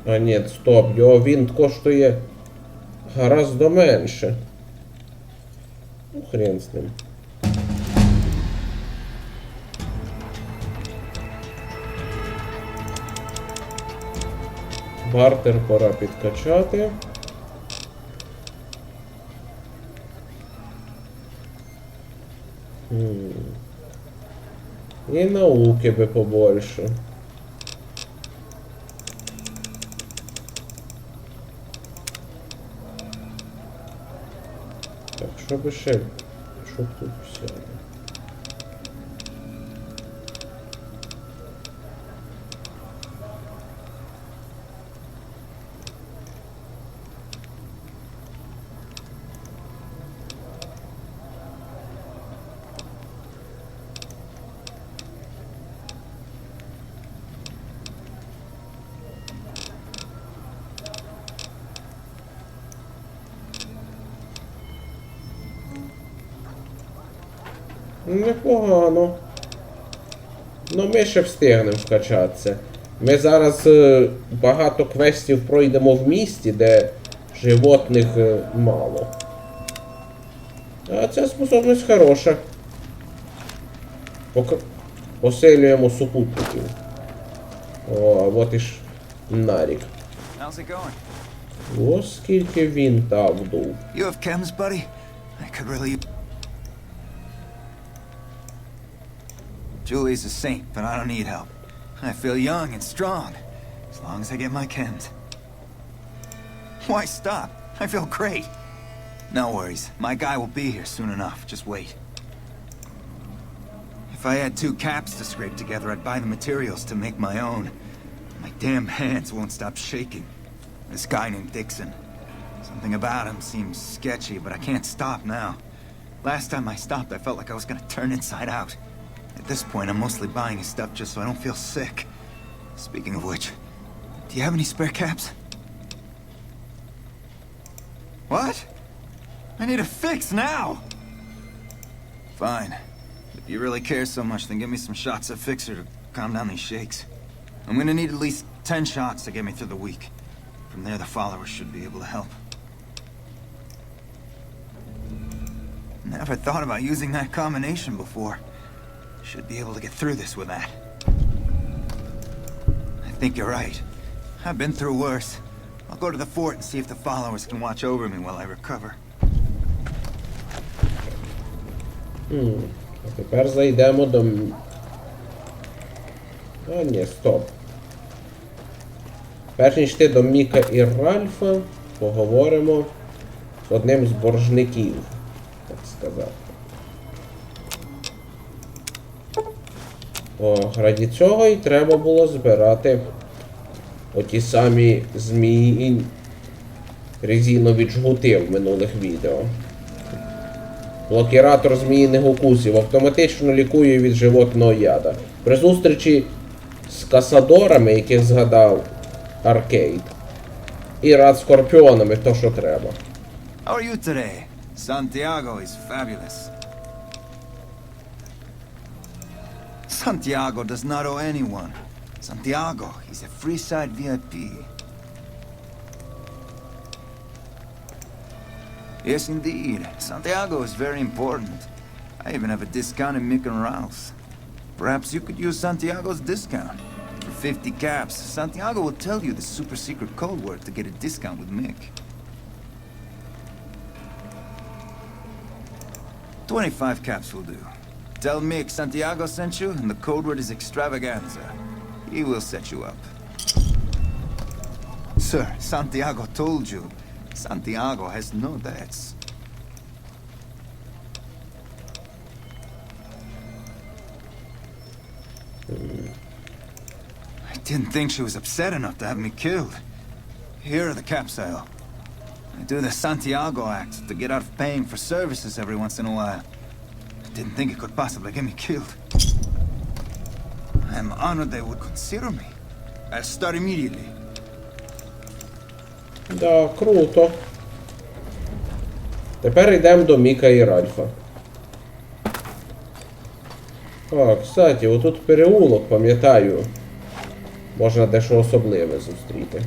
[SPEAKER 1] А ні, стоп, його вінт коштує гораздо менше. Ну, хрен з ним. Бартер пора підкачати. І науки би побольше. Так, що би ще? Що тут взяти? Непогано. Ну ми ще встигнемо вкачатися. Ми зараз багато квестів пройдемо в місті, де животних мало. А ця способність хороша. Посилюємо супутників. О, от і ж нарік. Ось скільки він там вдув.
[SPEAKER 2] Julie's a saint, but I don't need help. I feel young and strong, as long as I get my chems. Why stop? I feel great. No worries, my guy will be here soon enough, just wait. If I had 2 caps to scrape together, I'd buy the materials to make my own. My damn hands won't stop shaking. This guy named Dixon. Something about him seems sketchy, but I can't stop now. Last time I stopped, I felt like I was gonna turn inside out. At this point, I'm mostly buying his stuff just so I don't feel sick. Speaking of which, do you have any spare caps? What? I need a fix now! Fine. If you really care so much, then give me some shots of Fixer to calm down these shakes. I'm gonna need at least 10 shots to get me through the week. From there, the followers should be able to help. Never thought about using that combination before. Should be able to get through this with that. I think you're right. I've been through worse. I'll go to the fort and see if the followers can watch over me while I recover.
[SPEAKER 1] А тепер зайдемо до... А, ні, стоп. Перш ніж йти до Міка і Ральфа, поговоримо з одним з боржників, так сказати. О, раді цього і треба було збирати оті самі змії резинові джгути в минулих відео. Блокіратор зміїних укусів. Автоматично лікує від животного яда. При зустрічі з касадорами, яких згадав Аркейд. І рад скорпіонами, то що треба.
[SPEAKER 2] How are you today? Santiago is fabulous. Santiago does not owe anyone. Santiago is a free-side VIP. Yes, indeed. Santiago is very important. I even have a discount in Mick and Ralph's. Perhaps you could use Santiago's discount. For 50 caps, Santiago will tell you the super-secret code word to get a discount with Mick. 25 caps will do. Tell Mick Santiago sent you, and the code word is extravaganza. He will set you up. Sir, Santiago told you. Santiago has no debts. I didn't think she was upset enough to have me killed. Here are the caps, Sale. I do the Santiago act to get out of paying for services every once in a while. I didn't think it could possibly get me killed. I am honored they would consider me. I'll start immediately.
[SPEAKER 1] Да, круто. Тепер йдемо до Міка і Ральфа. А, кстати, отут переулок, пам'ятаю. Можна дещо особливе зустріти.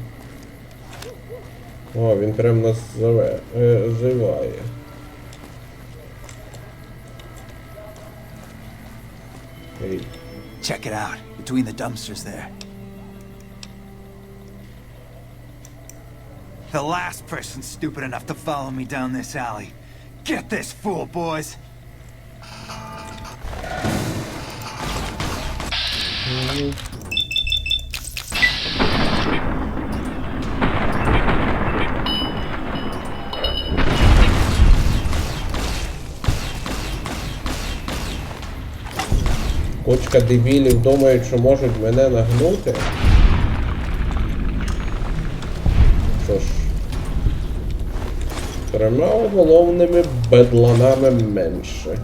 [SPEAKER 1] О, він прям нас зиває. Ей.
[SPEAKER 2] Check it out, between the dumpsters there. The last person stupid enough to follow me down this alley. Get this fool, boys!
[SPEAKER 1] Кучка дебілів думають, що можуть мене нагнути. Що ж, трьома головними бедланами менше.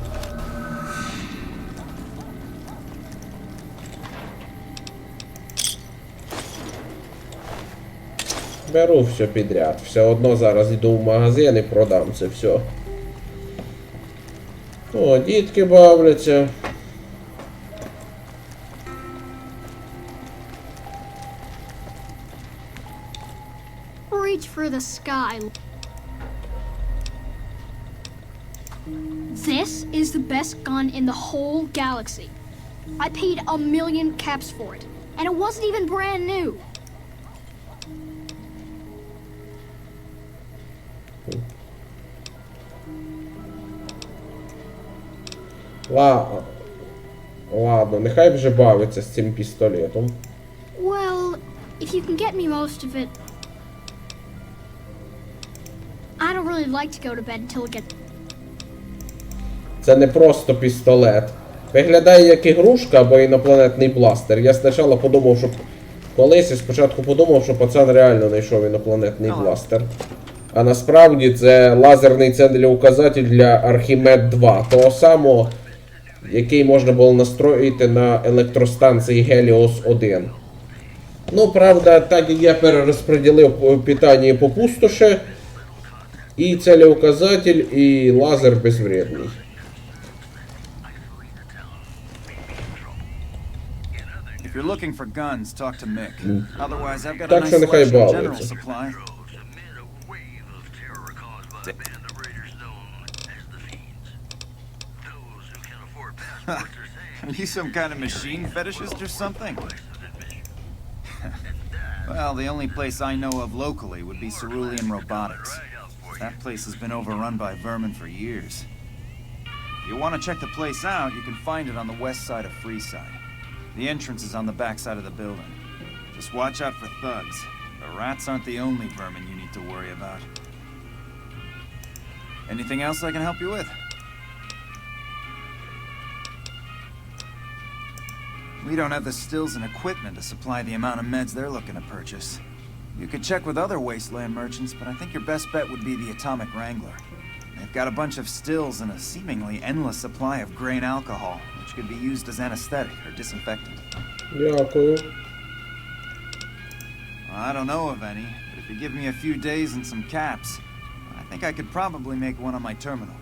[SPEAKER 1] Беру все підряд. Все одно зараз йду в магазин і продам це все. О, дітки бавляться.
[SPEAKER 10] Reach for the sky. This is the best gun in the whole galaxy. I paid 1,000,000 caps for it, and it wasn't even brand new.
[SPEAKER 1] Ладно, нехай вже бавиться з цим пістолетом.
[SPEAKER 10] Well, if you can get me most of it. I don't really like to go to bed until it gets...
[SPEAKER 1] Це не просто пістолет. Виглядає як ігрушка або інопланетний бластер. Я спочатку подумав, що... Колись я спочатку подумав, що пацан реально знайшов інопланетний бластер. А насправді це лазерний целеуказатель для Архімед 2. Того самого, який можна було настроїти на електростанції Геліос 1. Ну, правда, так як я перерозподілив питання по пустоші, і целеуказатель, і лазер безвредний.
[SPEAKER 2] If you're looking for guns, talk to Mick. Otherwise, I've got a
[SPEAKER 1] Так
[SPEAKER 2] nice
[SPEAKER 1] що нехай
[SPEAKER 2] selection of general
[SPEAKER 1] бавиться.
[SPEAKER 2] supply. Are you some kind of machine fetishist or something? Well, the only place I know of locally would be Cerulean Robotics. That place has been overrun by vermin for years. If you want to check the place out, you can find it on the west side of Freeside. The entrance is on the back side of the building. Just watch out for thugs. The rats aren't the only vermin you need to worry about. Anything else I can help you with? We don't have the stills and equipment to supply the amount of meds they're looking to purchase. You could check with other wasteland merchants, but I think your best bet would be the Atomic Wrangler. They've got a bunch of stills and a seemingly endless supply of grain alcohol, which could be used as anesthetic or disinfectant.
[SPEAKER 1] Дякую.
[SPEAKER 2] I don't know of any, but if you give me a few days and some caps, I think I could probably make one on my terminal.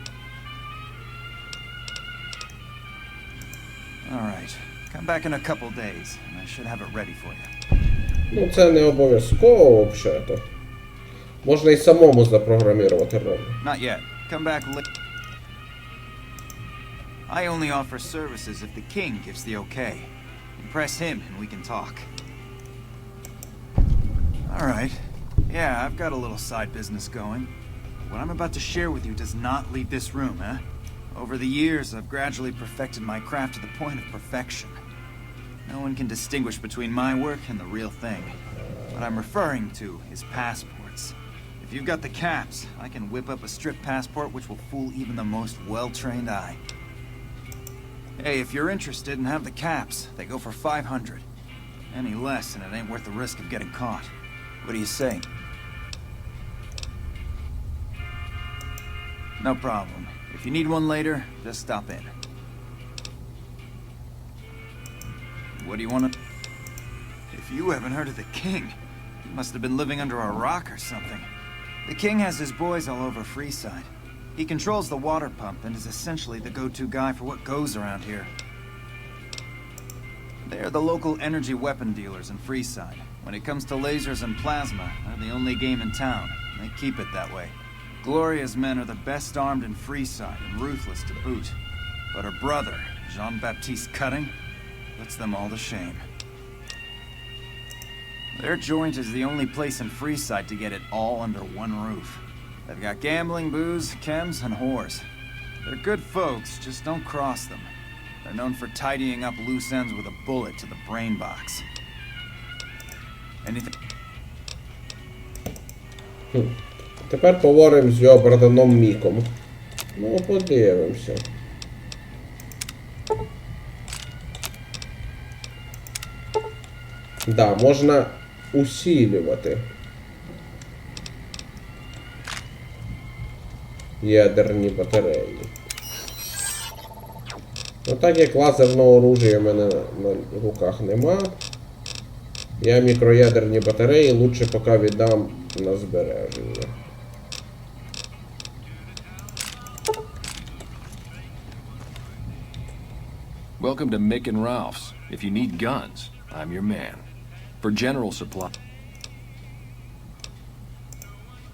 [SPEAKER 2] Alright, come back in a couple days, and I should have it ready for you.
[SPEAKER 1] Ну, це не обов'язково, взагалі-то. Можна і самому запрограмувати ровно.
[SPEAKER 2] Not yet. Come back later. I only offer services if the king gives the okay. Impress him and we can talk. Alright. Yeah, I've got a little side business going. What I'm about to share with you does not leave this room, eh? Over the years, I've gradually perfected my craft to the point of perfection. No one can distinguish between my work and the real thing. What I'm referring to is passports. If you've got the caps, I can whip up a strip passport which will fool even the most well-trained eye. Hey, if you're interested and have the caps, they go for 500. Any less and it ain't worth the risk of getting caught. What do you say? No problem. If you need one later, just stop in. What do you want to... If you haven't heard of the king, you must have been living under a rock or something. The king has his boys all over Freeside. He controls the water pump and is essentially the go-to guy for what goes around here. They're the local energy weapon dealers in Freeside. When it comes to lasers and plasma, they're the only game in town, and they keep it that way. Gloria's men are the best armed in Freeside and ruthless to boot. But her brother, Jean-Baptiste Cutting, puts them all to shame. Their joint is the only place in Freeside to get it all under one roof. They've got gambling, booze, chems, and whores. They're good folks, just don't cross them. They're known for tidying up loose ends with a bullet to the brain box. Anything...
[SPEAKER 1] Тепер поговоримо з його братаном Міком. Ну, подивимося. Да, можна усилювати ядерні батареї. Ну так як лазерного оружия в мене на руках нема, я мікроядерні батареї лучше поки віддам на збереження.
[SPEAKER 13] Welcome to Mick and Ralph's. If you need guns, I'm your man. For general supply...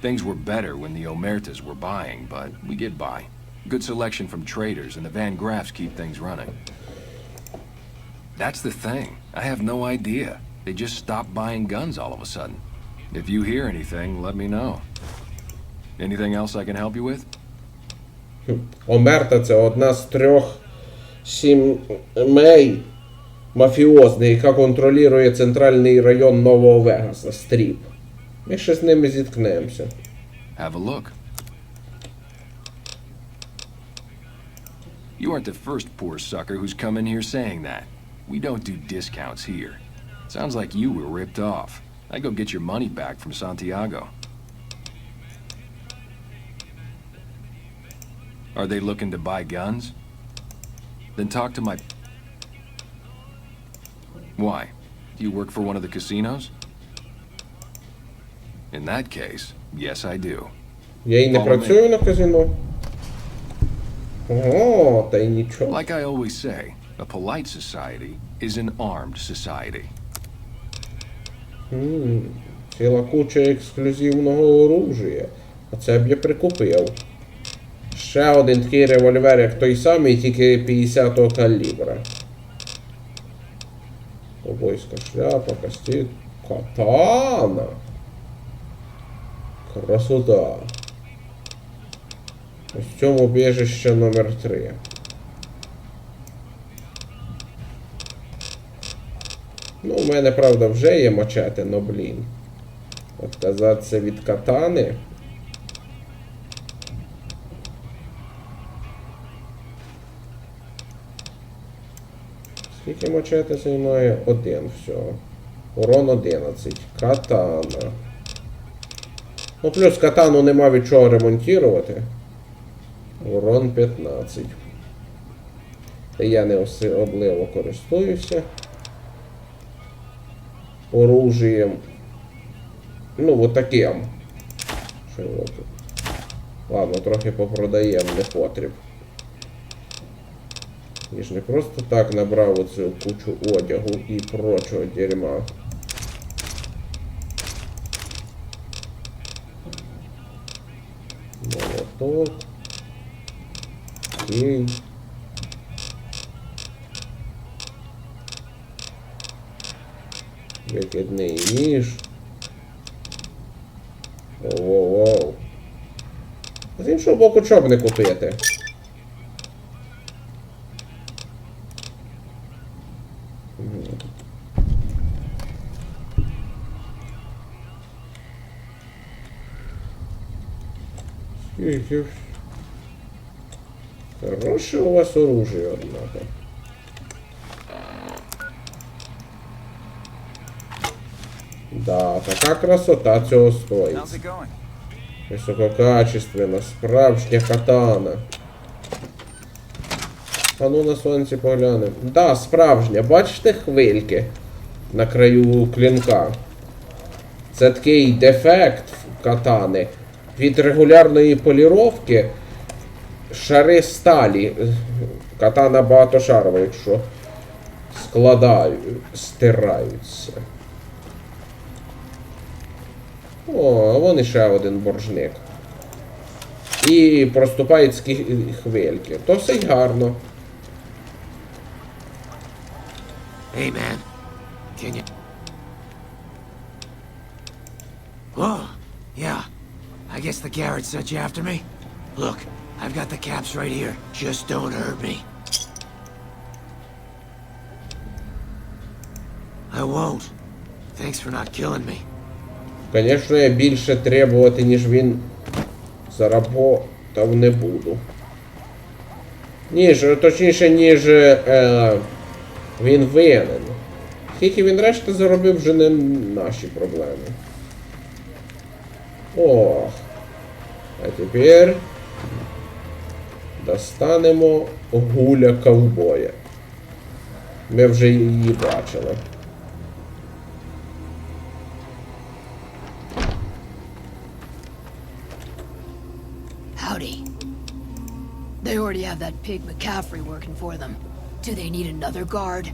[SPEAKER 13] Things were better when the Omertas were buying, but we get by. Good selection from traders, and the Van Graffs keep things running. That's the thing. I have no idea. They just stopped buying guns all of a sudden. If you hear anything, let me know. Anything else I can help you with?
[SPEAKER 1] Омерта — це одна з 3 сімей мафіозних, яка контролює центральний район Нового Вегаса, Стріп. Ми ще з ними зіткнемося.
[SPEAKER 13] Have a look. You aren't the first poor sucker who's come in here saying that. We don't do discounts here. Sounds like you were ripped off. I go get your money back from Santiago. Are they looking to buy guns? Then talk to my... Why? Do you work for one of the casinos? In that case, yes I do.
[SPEAKER 1] Я і не працюю на казино. О, та й нічого.
[SPEAKER 13] Like I always say, a polite society is an armed society.
[SPEAKER 1] Ціла куча ексклюзивного оружия. А це б я прикупив. Ще один такий револьвер, як той самий, тільки 50-го калібра. Ковбойська шляпа, кастет, катана. Красота. Ось в цьому убіжище номер 3. Ну, у мене, правда, вже є мачете, но, блін. Отказатися від катани. Скільки мачете займає? 1 всього. Урон 11. Катана. Ну, плюс катану нема від чого ремонтувати. Урон 15. Я не особливо користуюся оружієм. Ну, от таким. Що от. Ладно, трохи попродаємо, не потріб. Я ж не просто так набрав оцю кучу одягу і прочого дерьма. Молоток. Окей. Викидний ніж. Воу-воу-воу. З іншого боку, чого б не купити? Хороше у вас оружие, однако. Да, така красота цього стоїть. Висококачественна, справжня катана. А ну на сонці поглянемо. Да, справжня. Бачите хвильки на краю клінка? Це такий дефект катани. Від регулярної поліровки шари сталі. Катана багатошарова, якщо стираються. О, а вон іще один боржник. І проступають хвильки. То все й гарно.
[SPEAKER 7] Hey, man. Can you... Whoa. Yeah. I guess the Garrett sent you after me? Look, I've got the caps right here. Just don't hurt me. I won't. Thanks for not killing me.
[SPEAKER 1] Звісно, я більше требувати, ніж він заработав, не буду. Точніше, ніж він винен. Скільки він решта заробив, вже не наші проблеми. Ох. А тепер достанемо гуля ковбоя. Ми вже її бачили.
[SPEAKER 11] Howdy. They already have that pig McCaffrey working for them. Do they need another guard?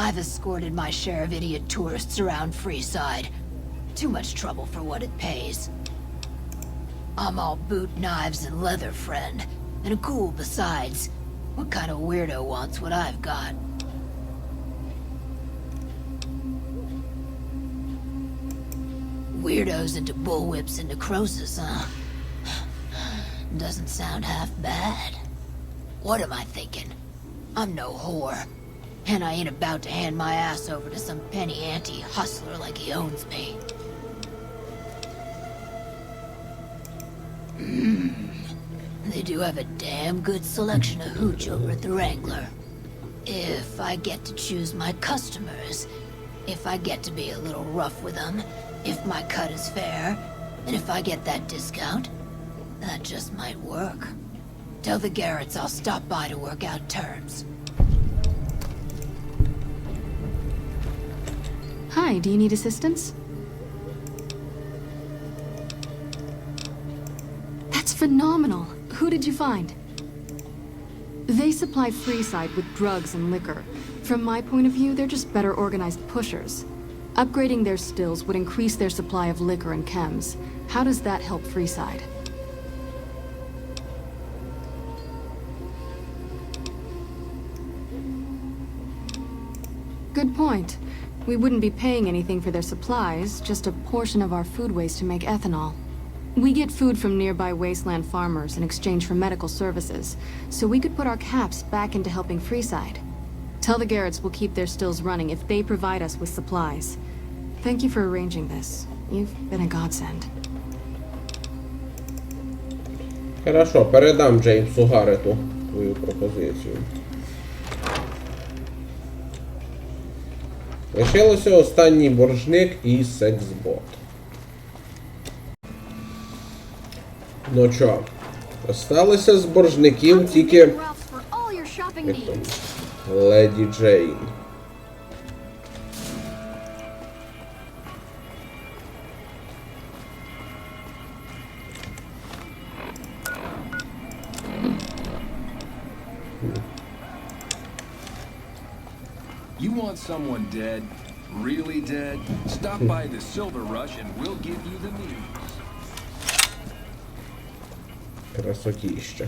[SPEAKER 11] I've escorted my share of idiot tourists around Freeside. Too much trouble for what it pays. I'm all boot, knives, and leather, friend. And a ghoul besides. What kind of weirdo wants what I've got? Weirdos into bullwhips and necrosis, huh? Doesn't sound half bad. What am I thinking? I'm no whore. And I ain't about to hand my ass over to some penny ante hustler like he owns me. They do have a damn good selection of hooch over at the Wrangler. If I get to choose my customers, if I get to be a little rough with them, if my cut is fair, and if I get that discount, that just might work. Tell the Garretts I'll stop by to work out terms.
[SPEAKER 9] Hi, do you need assistance? That's phenomenal. Who did you find? They supply Freeside with drugs and liquor. From my point of view, they're just better organized pushers. Upgrading their stills would increase their supply of liquor and chems. How does that help Freeside? Good point. We wouldn't be paying anything for their supplies, just a portion of our food waste to make ethanol. We get food from nearby wasteland farmers in exchange for medical services, so we could put our caps back into helping Freeside. Tell the Garretts we'll keep their stills running if they provide us with supplies. Thank you for arranging this. You've been a godsend.
[SPEAKER 1] Хорошо, передам Джеймсу Гаррету твою пропозицію. Лишилося останній боржник і сексбот. Ну чо, Осталося з боржників тільки... Як там? Леді Джейн.
[SPEAKER 13] You want someone dead? Really dead? Stop by the Silver Rush and we'll give you the news.
[SPEAKER 1] Красотіще.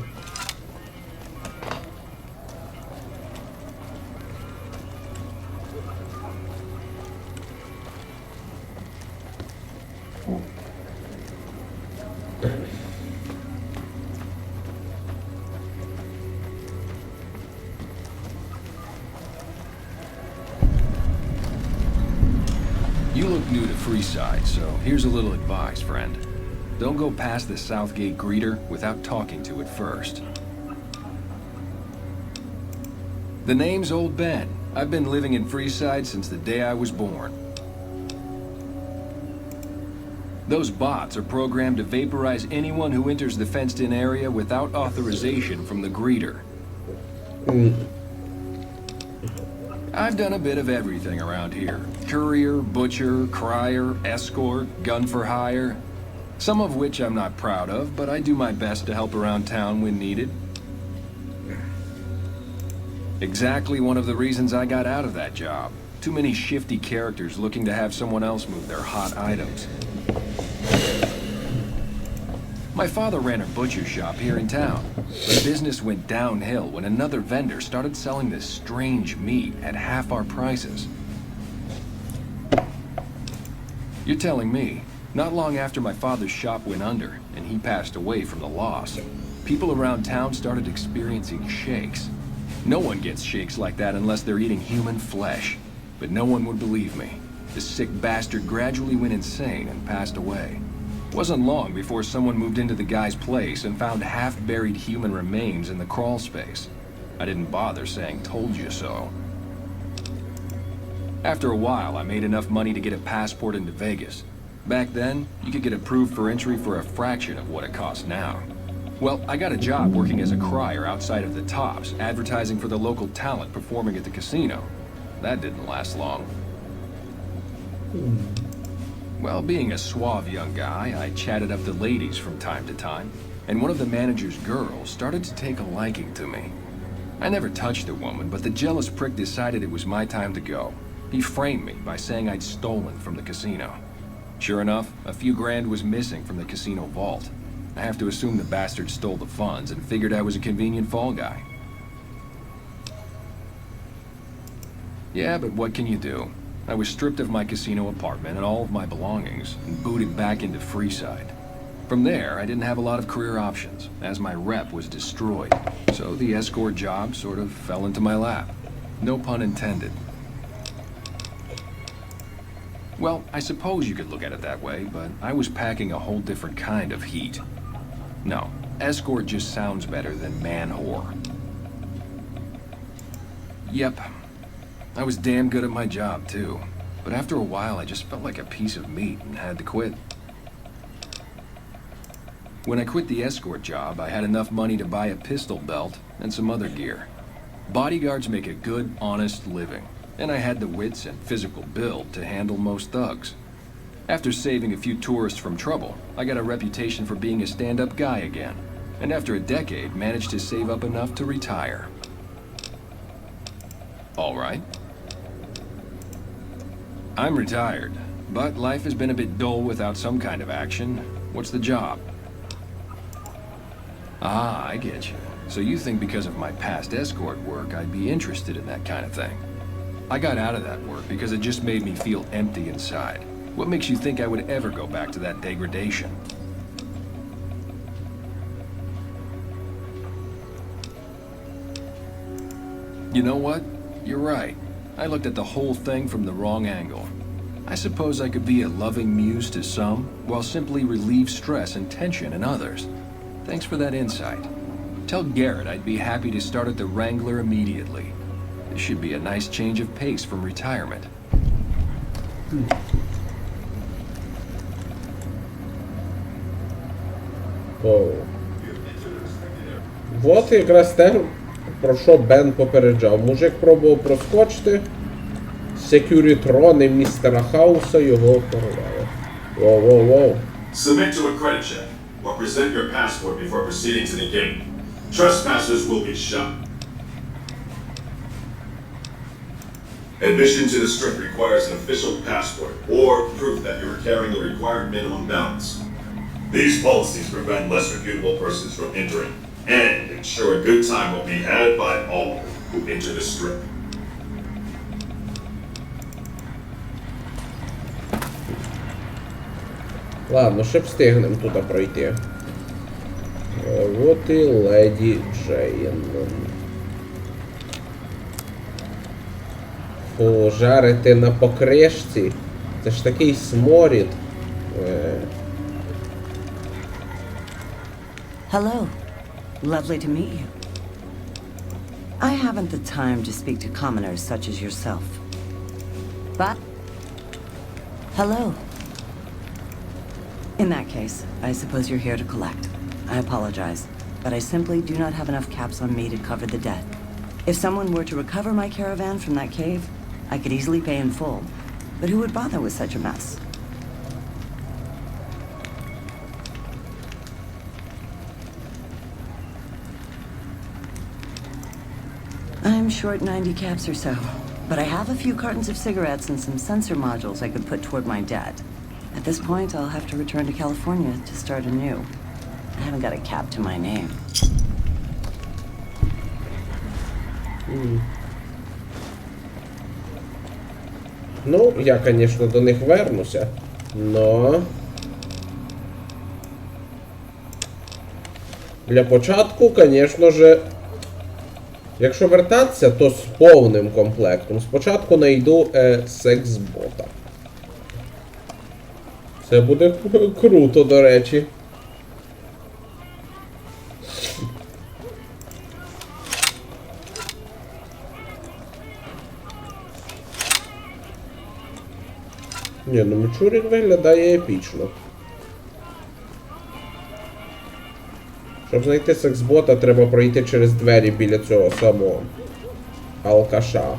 [SPEAKER 13] You look new to Freeside, so here's a little advice, friend. Don't go past the Southgate greeter without talking to it first. The name's Old Ben. I've been living in Freeside since the day I was born. Those bots are programmed to vaporize anyone who enters the fenced-in area without authorization from the greeter. I've done a bit of everything around here. Courier, butcher, crier, escort, gun for hire. Some of which I'm not proud of, but I do my best to help around town when needed. Exactly one of the reasons I got out of that job. Too many shifty characters looking to have someone else move their hot items. My father ran a butcher shop here in town. The business went downhill when another vendor started selling this strange meat at half our prices. You're telling me, not long after my father's shop went under and he passed away from the loss, people around town started experiencing shakes. No one gets shakes like that unless they're eating human flesh. But no one would believe me. The sick bastard gradually went insane and passed away. Wasn't long before someone moved into the guy's place and found half-buried human remains in the crawl space. I didn't bother saying told you so. After a while, I made enough money to get a passport into Vegas. Back then, you could get approved for entry for a fraction of what it costs now. Well, I got a job working as a crier outside of the Tops, advertising for the local talent performing at the casino. That didn't last long. Well, being a suave young guy, I chatted up the ladies from time to time, and one of the manager's girls started to take a liking to me. I never touched the woman, but the jealous prick decided it was my time to go. He framed me by saying I'd stolen from the casino. Sure enough, a few grand was missing from the casino vault. I have to assume the bastard stole the funds and figured I was a convenient fall guy. Yeah, but what can you do? I was stripped of my casino apartment and all of my belongings and booted back into Freeside. From there, I didn't have a lot of career options, as my rep was destroyed. So the escort job sort of fell into my lap. No pun intended. Well, I suppose you could look at it that way, but I was packing a whole different kind of heat. No, escort just sounds better than man-whore. Yep. I was damn good at my job, too. But after a while, I just felt like a piece of meat and had to quit. When I quit the escort job, I had enough money to buy a pistol belt and some other gear. Bodyguards make a good, honest living, and I had the wits and physical build to handle most thugs. After saving a few tourists from trouble, I got a reputation for being a stand-up guy again, and after a decade, managed to save up enough to retire. All right. I'm retired, but life has been a bit dull without some kind of action. What's the job? Ah, I get you. So you think because of my past escort work, I'd be interested in that kind of thing. I got out of that work because it just made me feel empty inside. What makes you think I would ever go back to that degradation? You know what? You're right. I looked at the whole thing from the wrong angle. I suppose I could be a loving muse to some, while simply relieve stress and tension in others. Thanks for that insight. Tell Garrett I'd be happy to start at the Wrangler immediately. This should be a nice change of pace from retirement.
[SPEAKER 1] Oh. От якраз те, про що Бен попереджав. Мужик пробував проскочити. Секюрітрони містера Хауса його порвали. Воу-воу-воу.
[SPEAKER 14] Submit to a credit check, or present your passport before proceeding to the gate. Trespassers will be shot. Admission to the strip requires an official passport, or proof that you are carrying the required minimum balance. These policies prevent less reputable persons from entering, and ensure a good time will be had by all who enter the strip.
[SPEAKER 1] Ладно, ще встигнемо туди пройти. От і леді Джейн. Фу, жарити на покришці. Це ж такий сморід.
[SPEAKER 15] Hello. Lovely to meet you. I haven't the time to speak to commoners such as yourself. But, hello. In that case, I suppose you're here to collect. I apologize, but I simply do not have enough caps on me to cover the debt. If someone were to recover my caravan from that cave, I could easily pay in full. But who would bother with such a mess? I'm short 90 caps or so, but I have a few cartons of cigarettes and some sensor modules I could put toward my debt. At this point, I'll have to return to California to start anew. I haven't got a cap to my name.
[SPEAKER 1] Ну, я, звісно, до них вернуся, но... Для початку, звісно же, якщо вертатися, то з повним комплектом. Спочатку знайду сексбота. Це буде круто, до речі. Ні, ну Мічурік виглядає епічно. Щоб знайти сексбота, треба пройти через двері біля цього самого алкаша.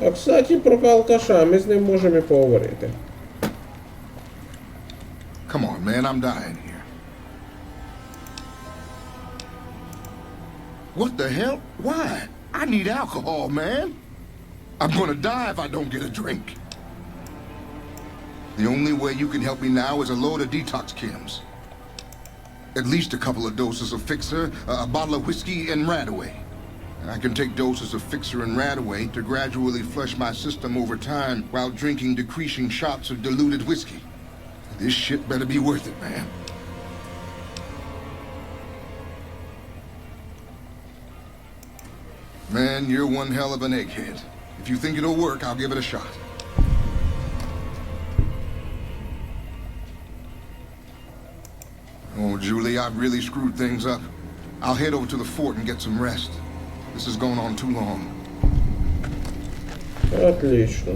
[SPEAKER 1] А, кстати, про алкаша, ми з ним можемо і поговорити.
[SPEAKER 6] Come on, man, I'm dying here. What the hell? Why? I need alcohol, man. I'm gonna die if I don't get a drink. The only way you can help me now is a load of detox chems. At least a couple of doses of Fixer, a bottle of whiskey, and Radaway. I can take doses of Fixer and Radaway to gradually flush my system over time while drinking decreasing shots of diluted whiskey. This shit better be worth it, man. Man, you're one hell of an egghead. If you think it'll work, I'll give it a shot. Oh, Julie, I've really screwed things up. I'll head over to the fort and get some rest. This has gone on too long.
[SPEAKER 1] Отлично.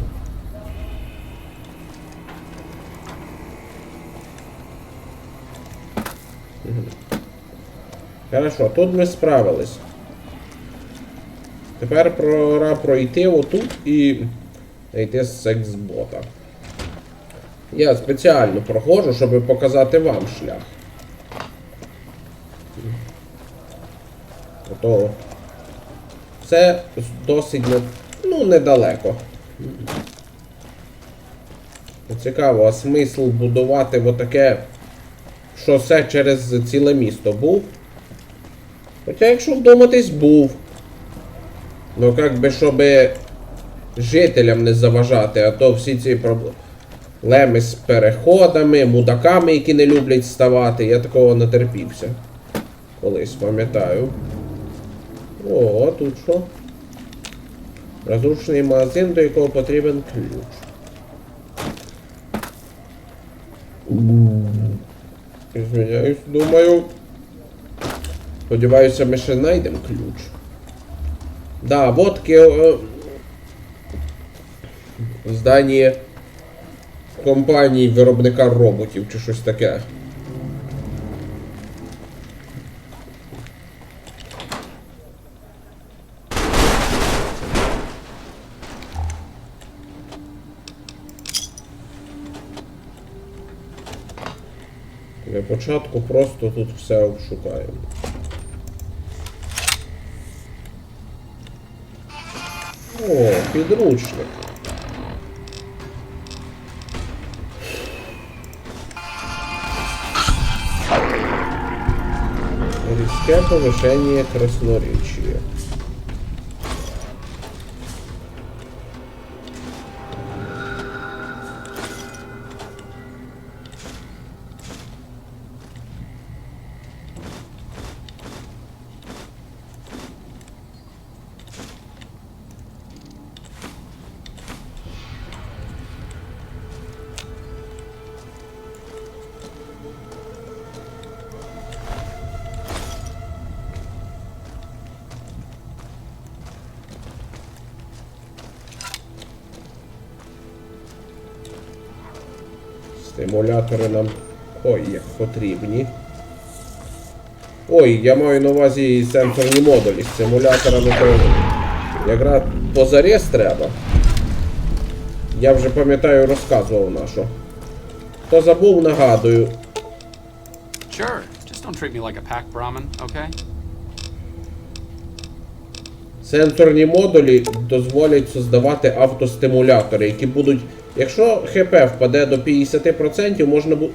[SPEAKER 1] Хорошо, тут ми справились. Тепер пора пройти отут і знайти сексбота. Я спеціально проходжу, щоб показати вам шлях. Ото це досить недалеко. Цікаво, а смисл будувати отаке шосе через ціле місто був? Хоча, якщо вдуматись, був. Ну, як би, щоб жителям не заважати, а то всі ці проблеми з переходами, мудаками, які не люблять ставати, я такого натерпівся. Колись, пам'ятаю. О, а тут що? Розрушений магазин, до якого потрібен ключ. Извиняюсь, думаю. Сподіваюся, ми ще знайдемо ключ. Да, вот здання компанії виробника роботів чи щось таке. Для початку просто тут все обшукаємо. О, підручник. Різке повишення красноречия. Стимулятори нам... Ой, як потрібні. Ой, я маю на увазі сенсорні модулі. З стимуляторами то якраз позарез треба. Я вже пам'ятаю, розказував нашу. Хто забув, нагадую.
[SPEAKER 12] Sure, just don't treat me like a packed Brahmin, okay?
[SPEAKER 1] Сенсорні модулі дозволять создавати автостимулятори, які будуть... Якщо ХП впаде до 50%, можна буде...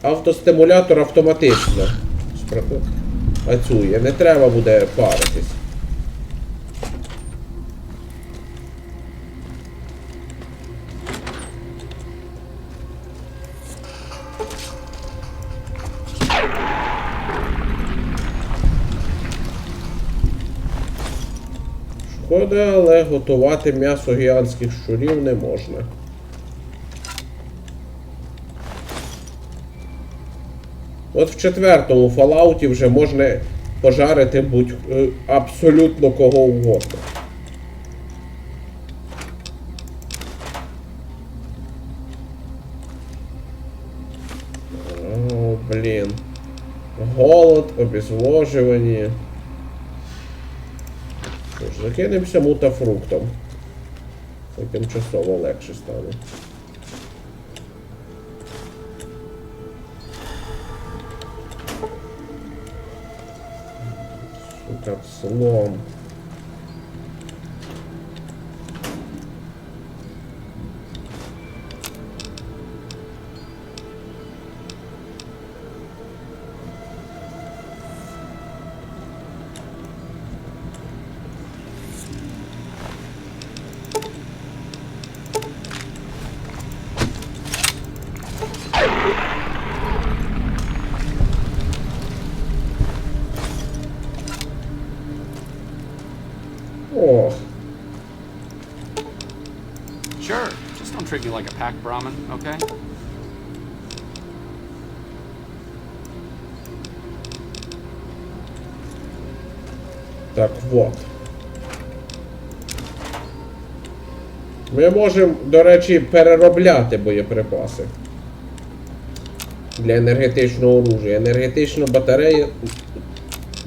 [SPEAKER 1] Автостимулятор автоматично працює, не треба буде паритись. Шкода, але готувати м'ясо гігантських щурів не можна. От в 4-му Fallout вже можна пожарити абсолютно кого угодно. О, блін. Голод, обезвожування. Що ж, закинемося мутафруктом. Це тимчасово легше стане. Сука, слон. Ох.
[SPEAKER 12] Sure, just don't treat me like a packed Brahmin, okay?
[SPEAKER 1] Так, вот. Ми можемо, до речі, переробляти боєприпаси. Для енергетичного оружия. Енергетична батарея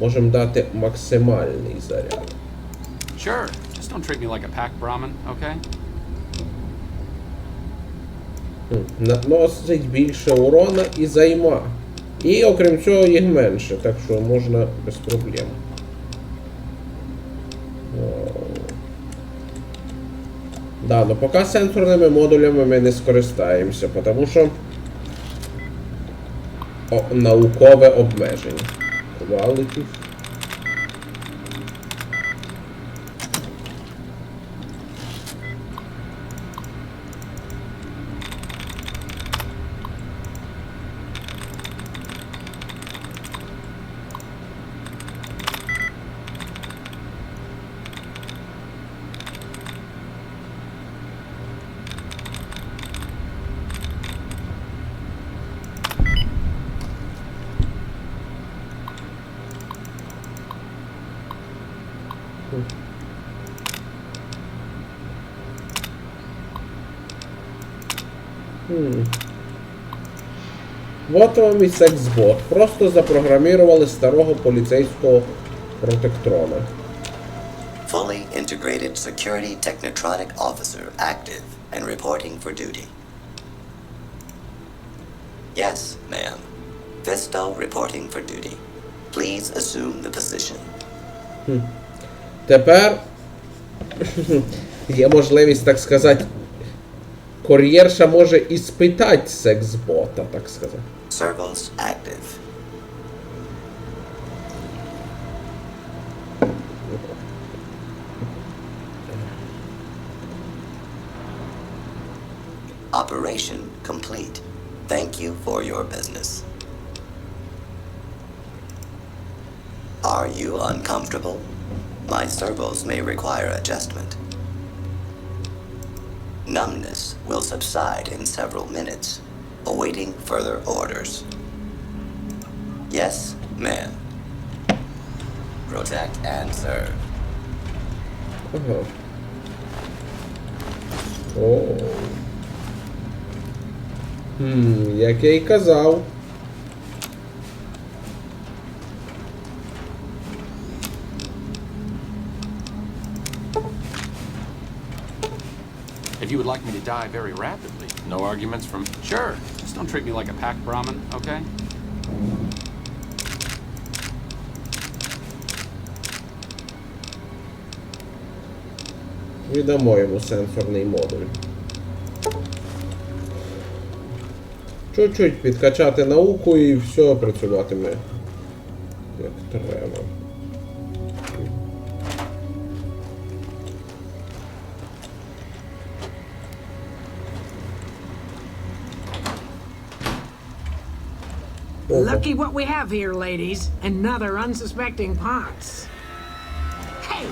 [SPEAKER 1] можемо дати максимальний заряд.
[SPEAKER 12] Sure, just don't treat me like a packed Brahmin, okay?
[SPEAKER 1] Наносить більше урона і займа. І окрім цього їх менше, так що можна без проблем. Да, но поки сенсорними модулями ми не скористаємося, тому що наукове обмеження. Quality. Вот вам і Сексбот. Просто запрограмували старого поліцейського протектрона.
[SPEAKER 3] Fully integrated security technotronic officer active and reporting for duty. Yes, ma'am. Fisto reporting for duty. Please assume the position.
[SPEAKER 1] Тепер є можливість, так сказати, кур'єрша може і спитати сексбота, так сказати.
[SPEAKER 3] Servos active. Operation complete. Thank you for your business. Are you uncomfortable? My servos may require adjustment. Numbness will subside in several minutes, awaiting further orders. Yes, ma'am. Protect and serve.
[SPEAKER 1] Ага. О. Як я й казав.
[SPEAKER 12] If you would like me to die very rapidly, no arguments from... Sure, just don't treat me like a pack Brahmin, okay?
[SPEAKER 1] Віддамо йому сенсорний модуль. Чуть-чуть підкачати науку і все працюватиме як треба.
[SPEAKER 16] Lucky what we have here, ladies. Another unsuspecting pox. Hey!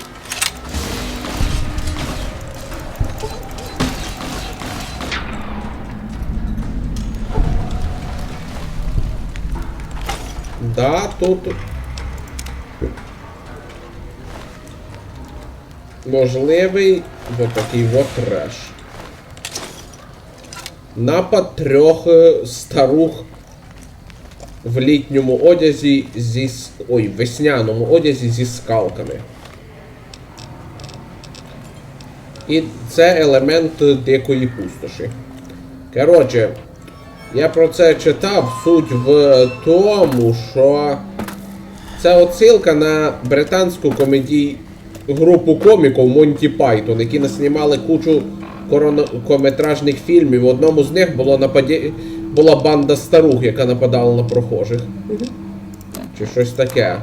[SPEAKER 1] Да, тут можливий отакий вот треш. Напад трьох старух в літньому одязі зі... Ой, весняному одязі зі скалками. І це елемент дикої пустоші. Коротше, я про це читав. Суть в тому, що це отсилка на британську групу коміків Монті Пайтон, які наснімали кучу короткометражних фільмів. В одному з них була банда старух, яка нападала на прохожих. Чи щось таке.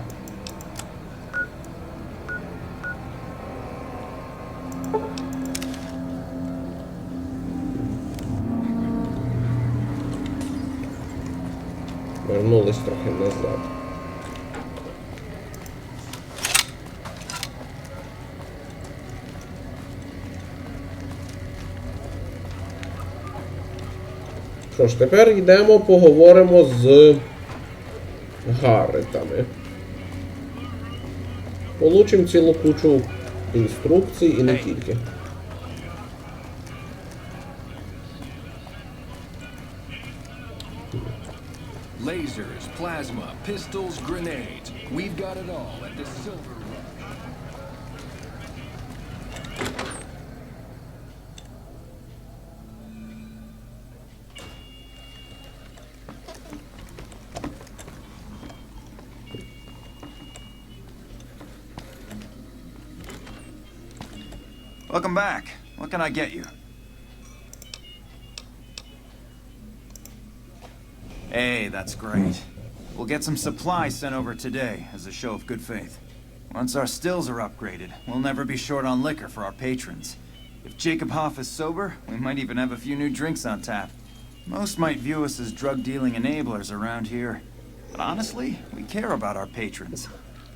[SPEAKER 1] Вернулись трохи назад. Що ж, тепер йдемо, поговоримо з Гарретами. Получимо цілу кучу інструкцій і не тільки.
[SPEAKER 13] Lasers, plasma, pistols, grenades. We've got it all at the Silver Rush.
[SPEAKER 2] Welcome back. What can I get you? Hey, that's great. We'll get some supplies sent over today as a show of good faith. Once our stills are upgraded, we'll never be short on liquor for our patrons. If Jacob Hoff is sober, we might even have a few new drinks on tap. Most might view us as drug-dealing enablers around here. But honestly, we care about our patrons.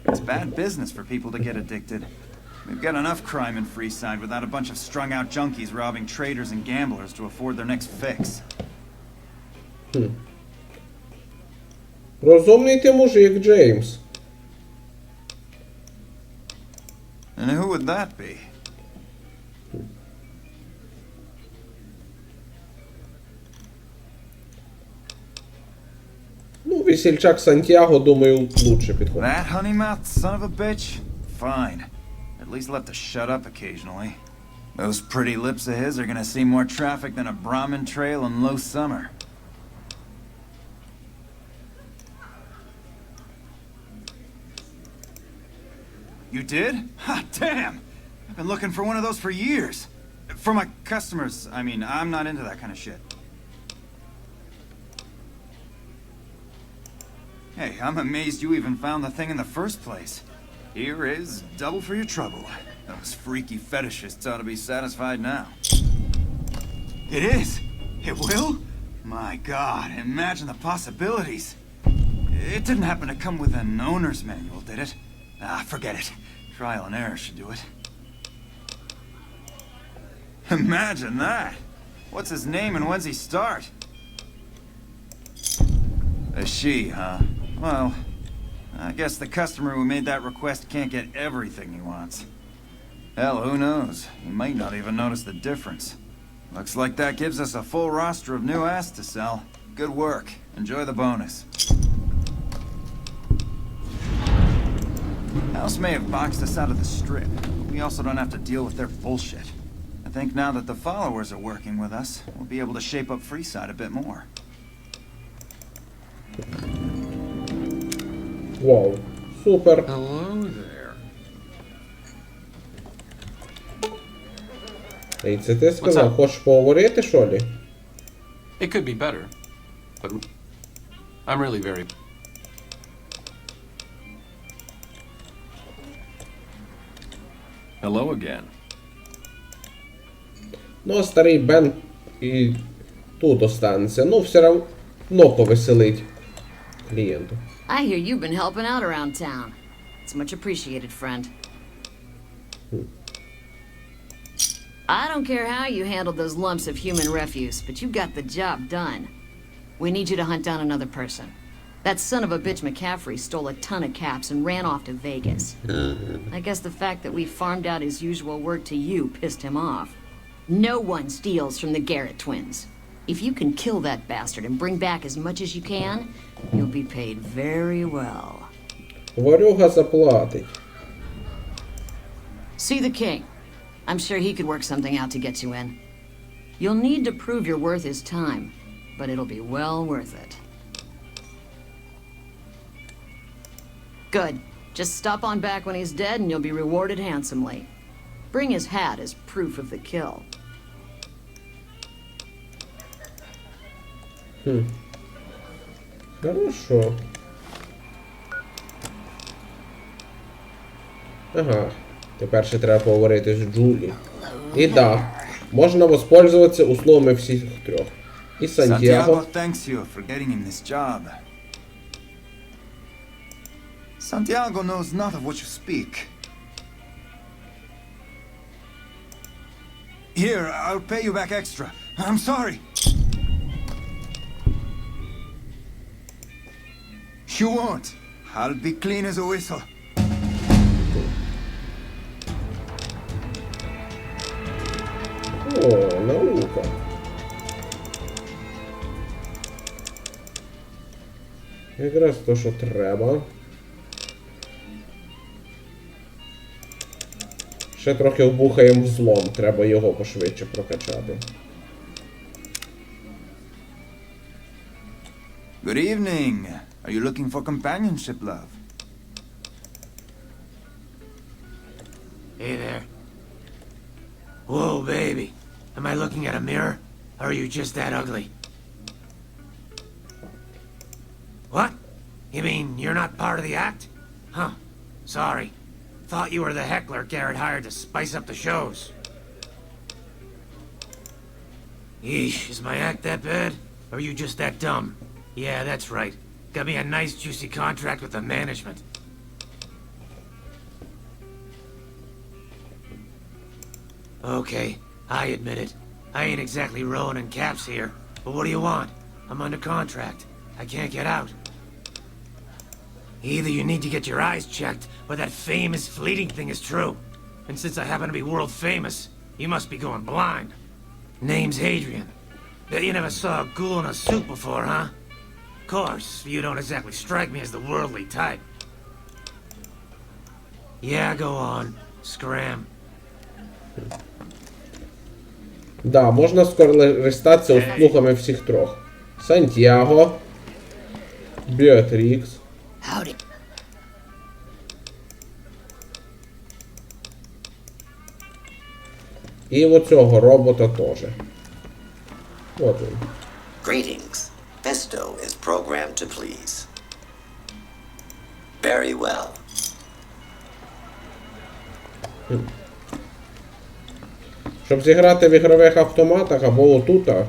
[SPEAKER 2] It's bad business for people to get addicted. We've got enough crime in Freeside without a bunch of strung-out junkies robbing traders and gamblers to afford their next fix.
[SPEAKER 1] Розумний ти мужик, Джеймс.
[SPEAKER 2] And who would that be?
[SPEAKER 1] Ну, весельчак Сантьяго, думаю, лучше підходить.
[SPEAKER 2] That honey-mouthed son of a bitch? Fine. At least let to shut up occasionally. Those pretty lips of his are gonna see more traffic than a Brahmin trail in low summer. You did? Ha, damn! I've been looking for one of those for years. For my customers, I mean, I'm not into that kind of shit. Hey, I'm amazed you even found the thing in the first place. Here is double for your trouble. Those freaky fetishists ought to be satisfied now. It is! It will? My God, imagine the possibilities. It didn't happen to come with an owner's manual, did it? Ah, forget it. Trial and error should do it. Imagine that! What's his name and when's he start? A she, huh? Well, I guess the customer who made that request can't get everything he wants. Hell, who knows? He might not even notice the difference. Looks like that gives us a full roster of new ass to sell. Good work. Enjoy the bonus. House may have boxed us out of the strip, but we also don't have to deal with their bullshit. I think now that the followers are working with us, we'll be able to shape up Freeside a bit more.
[SPEAKER 1] Вау, супер.
[SPEAKER 12] Hello there.
[SPEAKER 1] І це ти сказав, хочеш поговорити, що ли?
[SPEAKER 12] It could be better, but I'm really very... Hello again.
[SPEAKER 1] Ну, а старий Бен і тут останеться. Ну, все равно повеселить клієнту.
[SPEAKER 5] I hear you've been helping out around town. It's much appreciated, friend. I don't care how you handled those lumps of human refuse, but you got the job done. We need you to hunt down another person. That son of a bitch McCaffrey stole a ton of caps and ran off to Vegas. I guess the fact that we farmed out his usual work to you pissed him off. No one steals from the Garrett twins. If you can kill that bastard and bring back as much as you can, you'll be paid very well.
[SPEAKER 1] Ворюга заплатить.
[SPEAKER 5] See the king. I'm sure he could work something out to get you in. You'll need to prove your worth his time, but it'll be well worth it. Good. Just stop on back when he's dead and you'll be rewarded handsomely. Bring his hat as proof of the kill.
[SPEAKER 1] Хорошо. Ага. Тепер ще треба поговорити з Джулі. І да, можна воспользуватися услугами всіх трьох. І Сантьяго.
[SPEAKER 2] Santiago thanks you for getting him this job. Santiago knows not of what you speak. Here, I'll pay you back extra. I'm sorry. You won't. I'll be clean as a whistle.
[SPEAKER 1] О, наука. Якраз то, що треба. Ще трохи вбухаємо взлом, треба його пошвидше прокачати.
[SPEAKER 2] Good evening. Are you looking for companionship, love?
[SPEAKER 7] Hey there. Whoa, baby. Am I looking at a mirror? Or are you just that ugly? What? You mean you're not part of the act? Huh. Sorry. Thought you were the heckler Garrett hired to spice up the shows. Yeesh, is my act that bad? Or are you just that dumb? Yeah, that's right. Got me a nice juicy contract with the management. Okay, I admit it. I ain't exactly rowing in caps here. But what do you want? I'm under contract. I can't get out. Either you need to get your eyes checked, or that famous fleeting thing is true. And since I happen to be world famous, you must be going blind. Name's Hadrian. Bet you never saw a ghoul in a suit before, huh? Of course, you don't exactly strike me as the worldly type. Yeah, go on. Scram.
[SPEAKER 1] Да, можна скористатися услугами всіх трьох. Сантьяго. Біатрікс.
[SPEAKER 11] Howdy.
[SPEAKER 1] І оцього робота теж. От він.
[SPEAKER 3] Greetings. Fisto is programmed to please. Very well.
[SPEAKER 1] Щоб зіграти в ігрових автоматах або отута,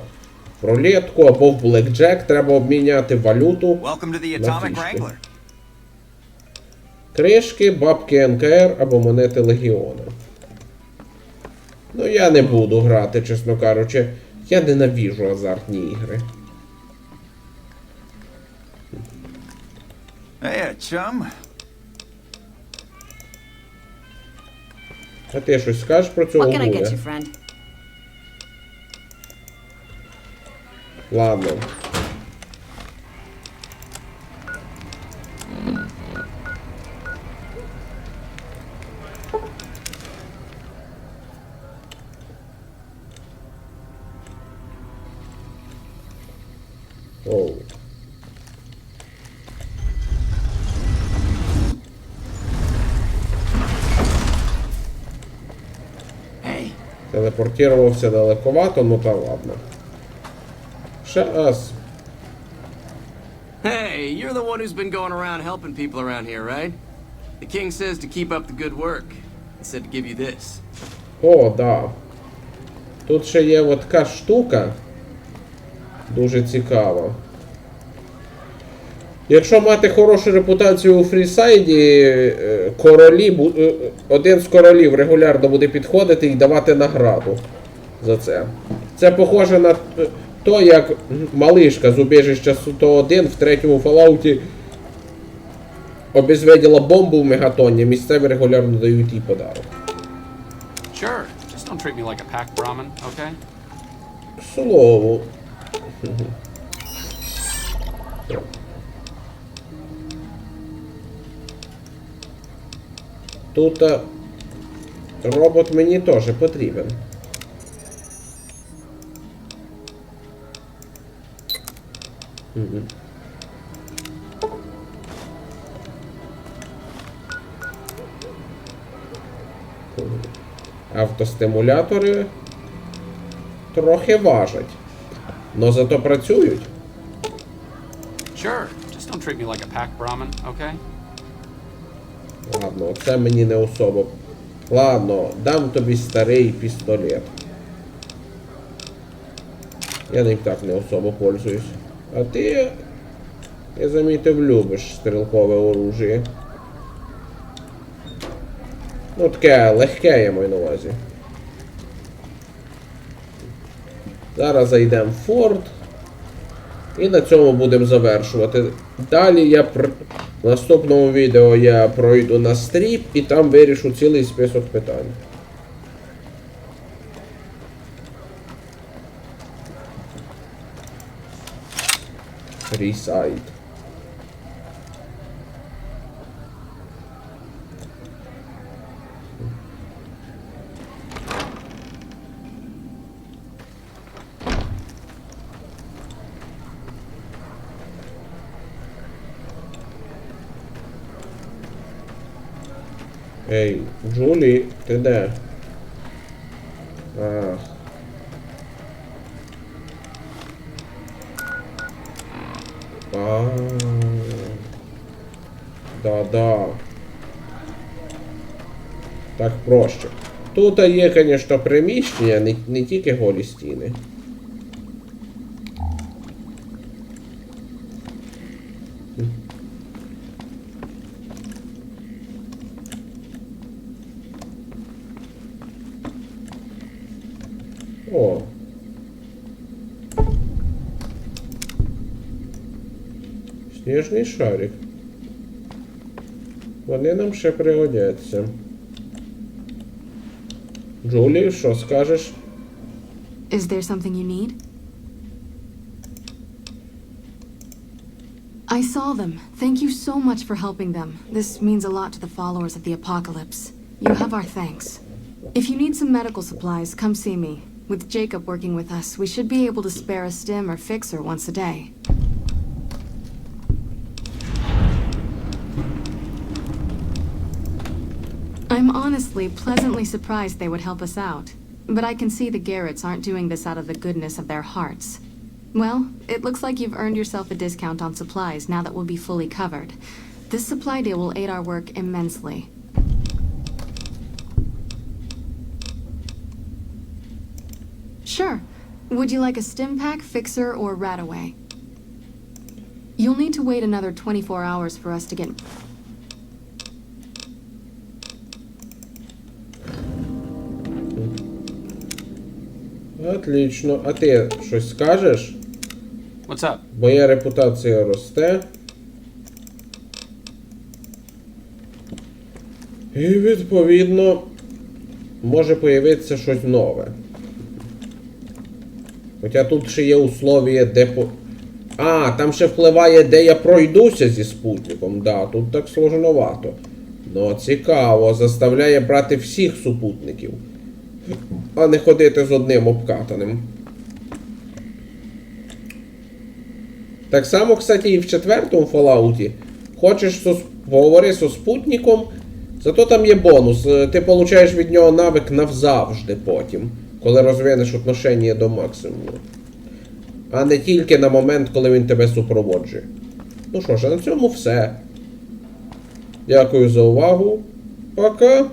[SPEAKER 1] в рулетку, або в блекджек, треба обміняти валюту на фішки. Кришки, бабки НКР або монети Легіона. Ну я не буду грати, чесно кажучи. Я ненавіжу азартні ігри.
[SPEAKER 2] Hey, chum.
[SPEAKER 1] А ти щось скажеш про цього
[SPEAKER 5] What can I get
[SPEAKER 1] гуля?
[SPEAKER 5] you, friend?
[SPEAKER 1] Ладно. Оу. Телепортувався далековато, ну та ладно. Щас.
[SPEAKER 4] Hey, you're the one who's been going around helping people around here, right? The king says to keep up the good work. He said to give you this.
[SPEAKER 1] О, да. Тут ще є от така штука. Дуже цікава. Якщо мати хорошу репутацію у фрісайді, один з королів регулярно буде підходити і давати награду за це. Це похоже на то, як малишка з убіжища 101 в третьому Fallout обезвредила бомбу в мегатоні, місцеві регулярно дають їй подарок.
[SPEAKER 12] Sure, just don't treat me like a packed Brahmin, okay?
[SPEAKER 1] К слову. Тут робот мені теж потрібен. Автостимулятори трохи важать, но зато працюють.
[SPEAKER 12] Sure, just don't treat me like a packed Brahmin, okay?
[SPEAKER 1] Ладно, це мені не особо. Ладно, дам тобі старий пістолет. Я ним так не особо пользуюсь. А ти, я замітив, любиш стрілкове оружие. Ну таке легке, я маю на увазі. Зараз зайдемо в форт. І на цьому будемо завершувати. Далі в наступному відео я пройду на стріп і там вирішу цілий список питань. Фрісайд. Ей, Джулі, ти де? Ах. Да-да. Так проще. Тут є, звісно, приміщення, не тільки голі стіни. О. Сніжний шарик. Вони нам ще пригодяться. Джулі, що скажеш?
[SPEAKER 9] Is there something you need? I saw them. Thank you so much for helping them. This means a lot to the followers of the apocalypse. You have our thanks. If you need some medical supplies, come see me. With Jacob working with us, we should be able to spare a stim or fixer once a day. I'm honestly pleasantly surprised they would help us out. but I can see the Garretts aren't doing this out of the goodness of their hearts. Well, it looks like you've earned yourself a discount on supplies now that we'll be fully covered. This supply deal will aid our work immensely. Sure. Would you like a stim pack, fixer, or rataway? You'll need to wait another 24 hours for us to get...
[SPEAKER 1] Отлично. А ти щось скажеш?
[SPEAKER 12] What's up?
[SPEAKER 1] Моя репутація росте. І відповідно може появитися щось нове. Хоча тут ще є условія, де по... А, там ще впливає, де я пройдуся зі спутником. Да, тут так сложновато. Ну, цікаво. Заставляє брати всіх супутників. А не ходити з одним обкатаним. Так само, кстати, і в 4-му Fallout. Хочеш поговори зі спутником, зато там є бонус. Ти получаєш від нього навик навзавжди потім, коли розвинеш отношення до максимуму. А не тільки на момент, коли він тебе супроводжує. Ну що ж, а на цьому все. Дякую за увагу. Пока!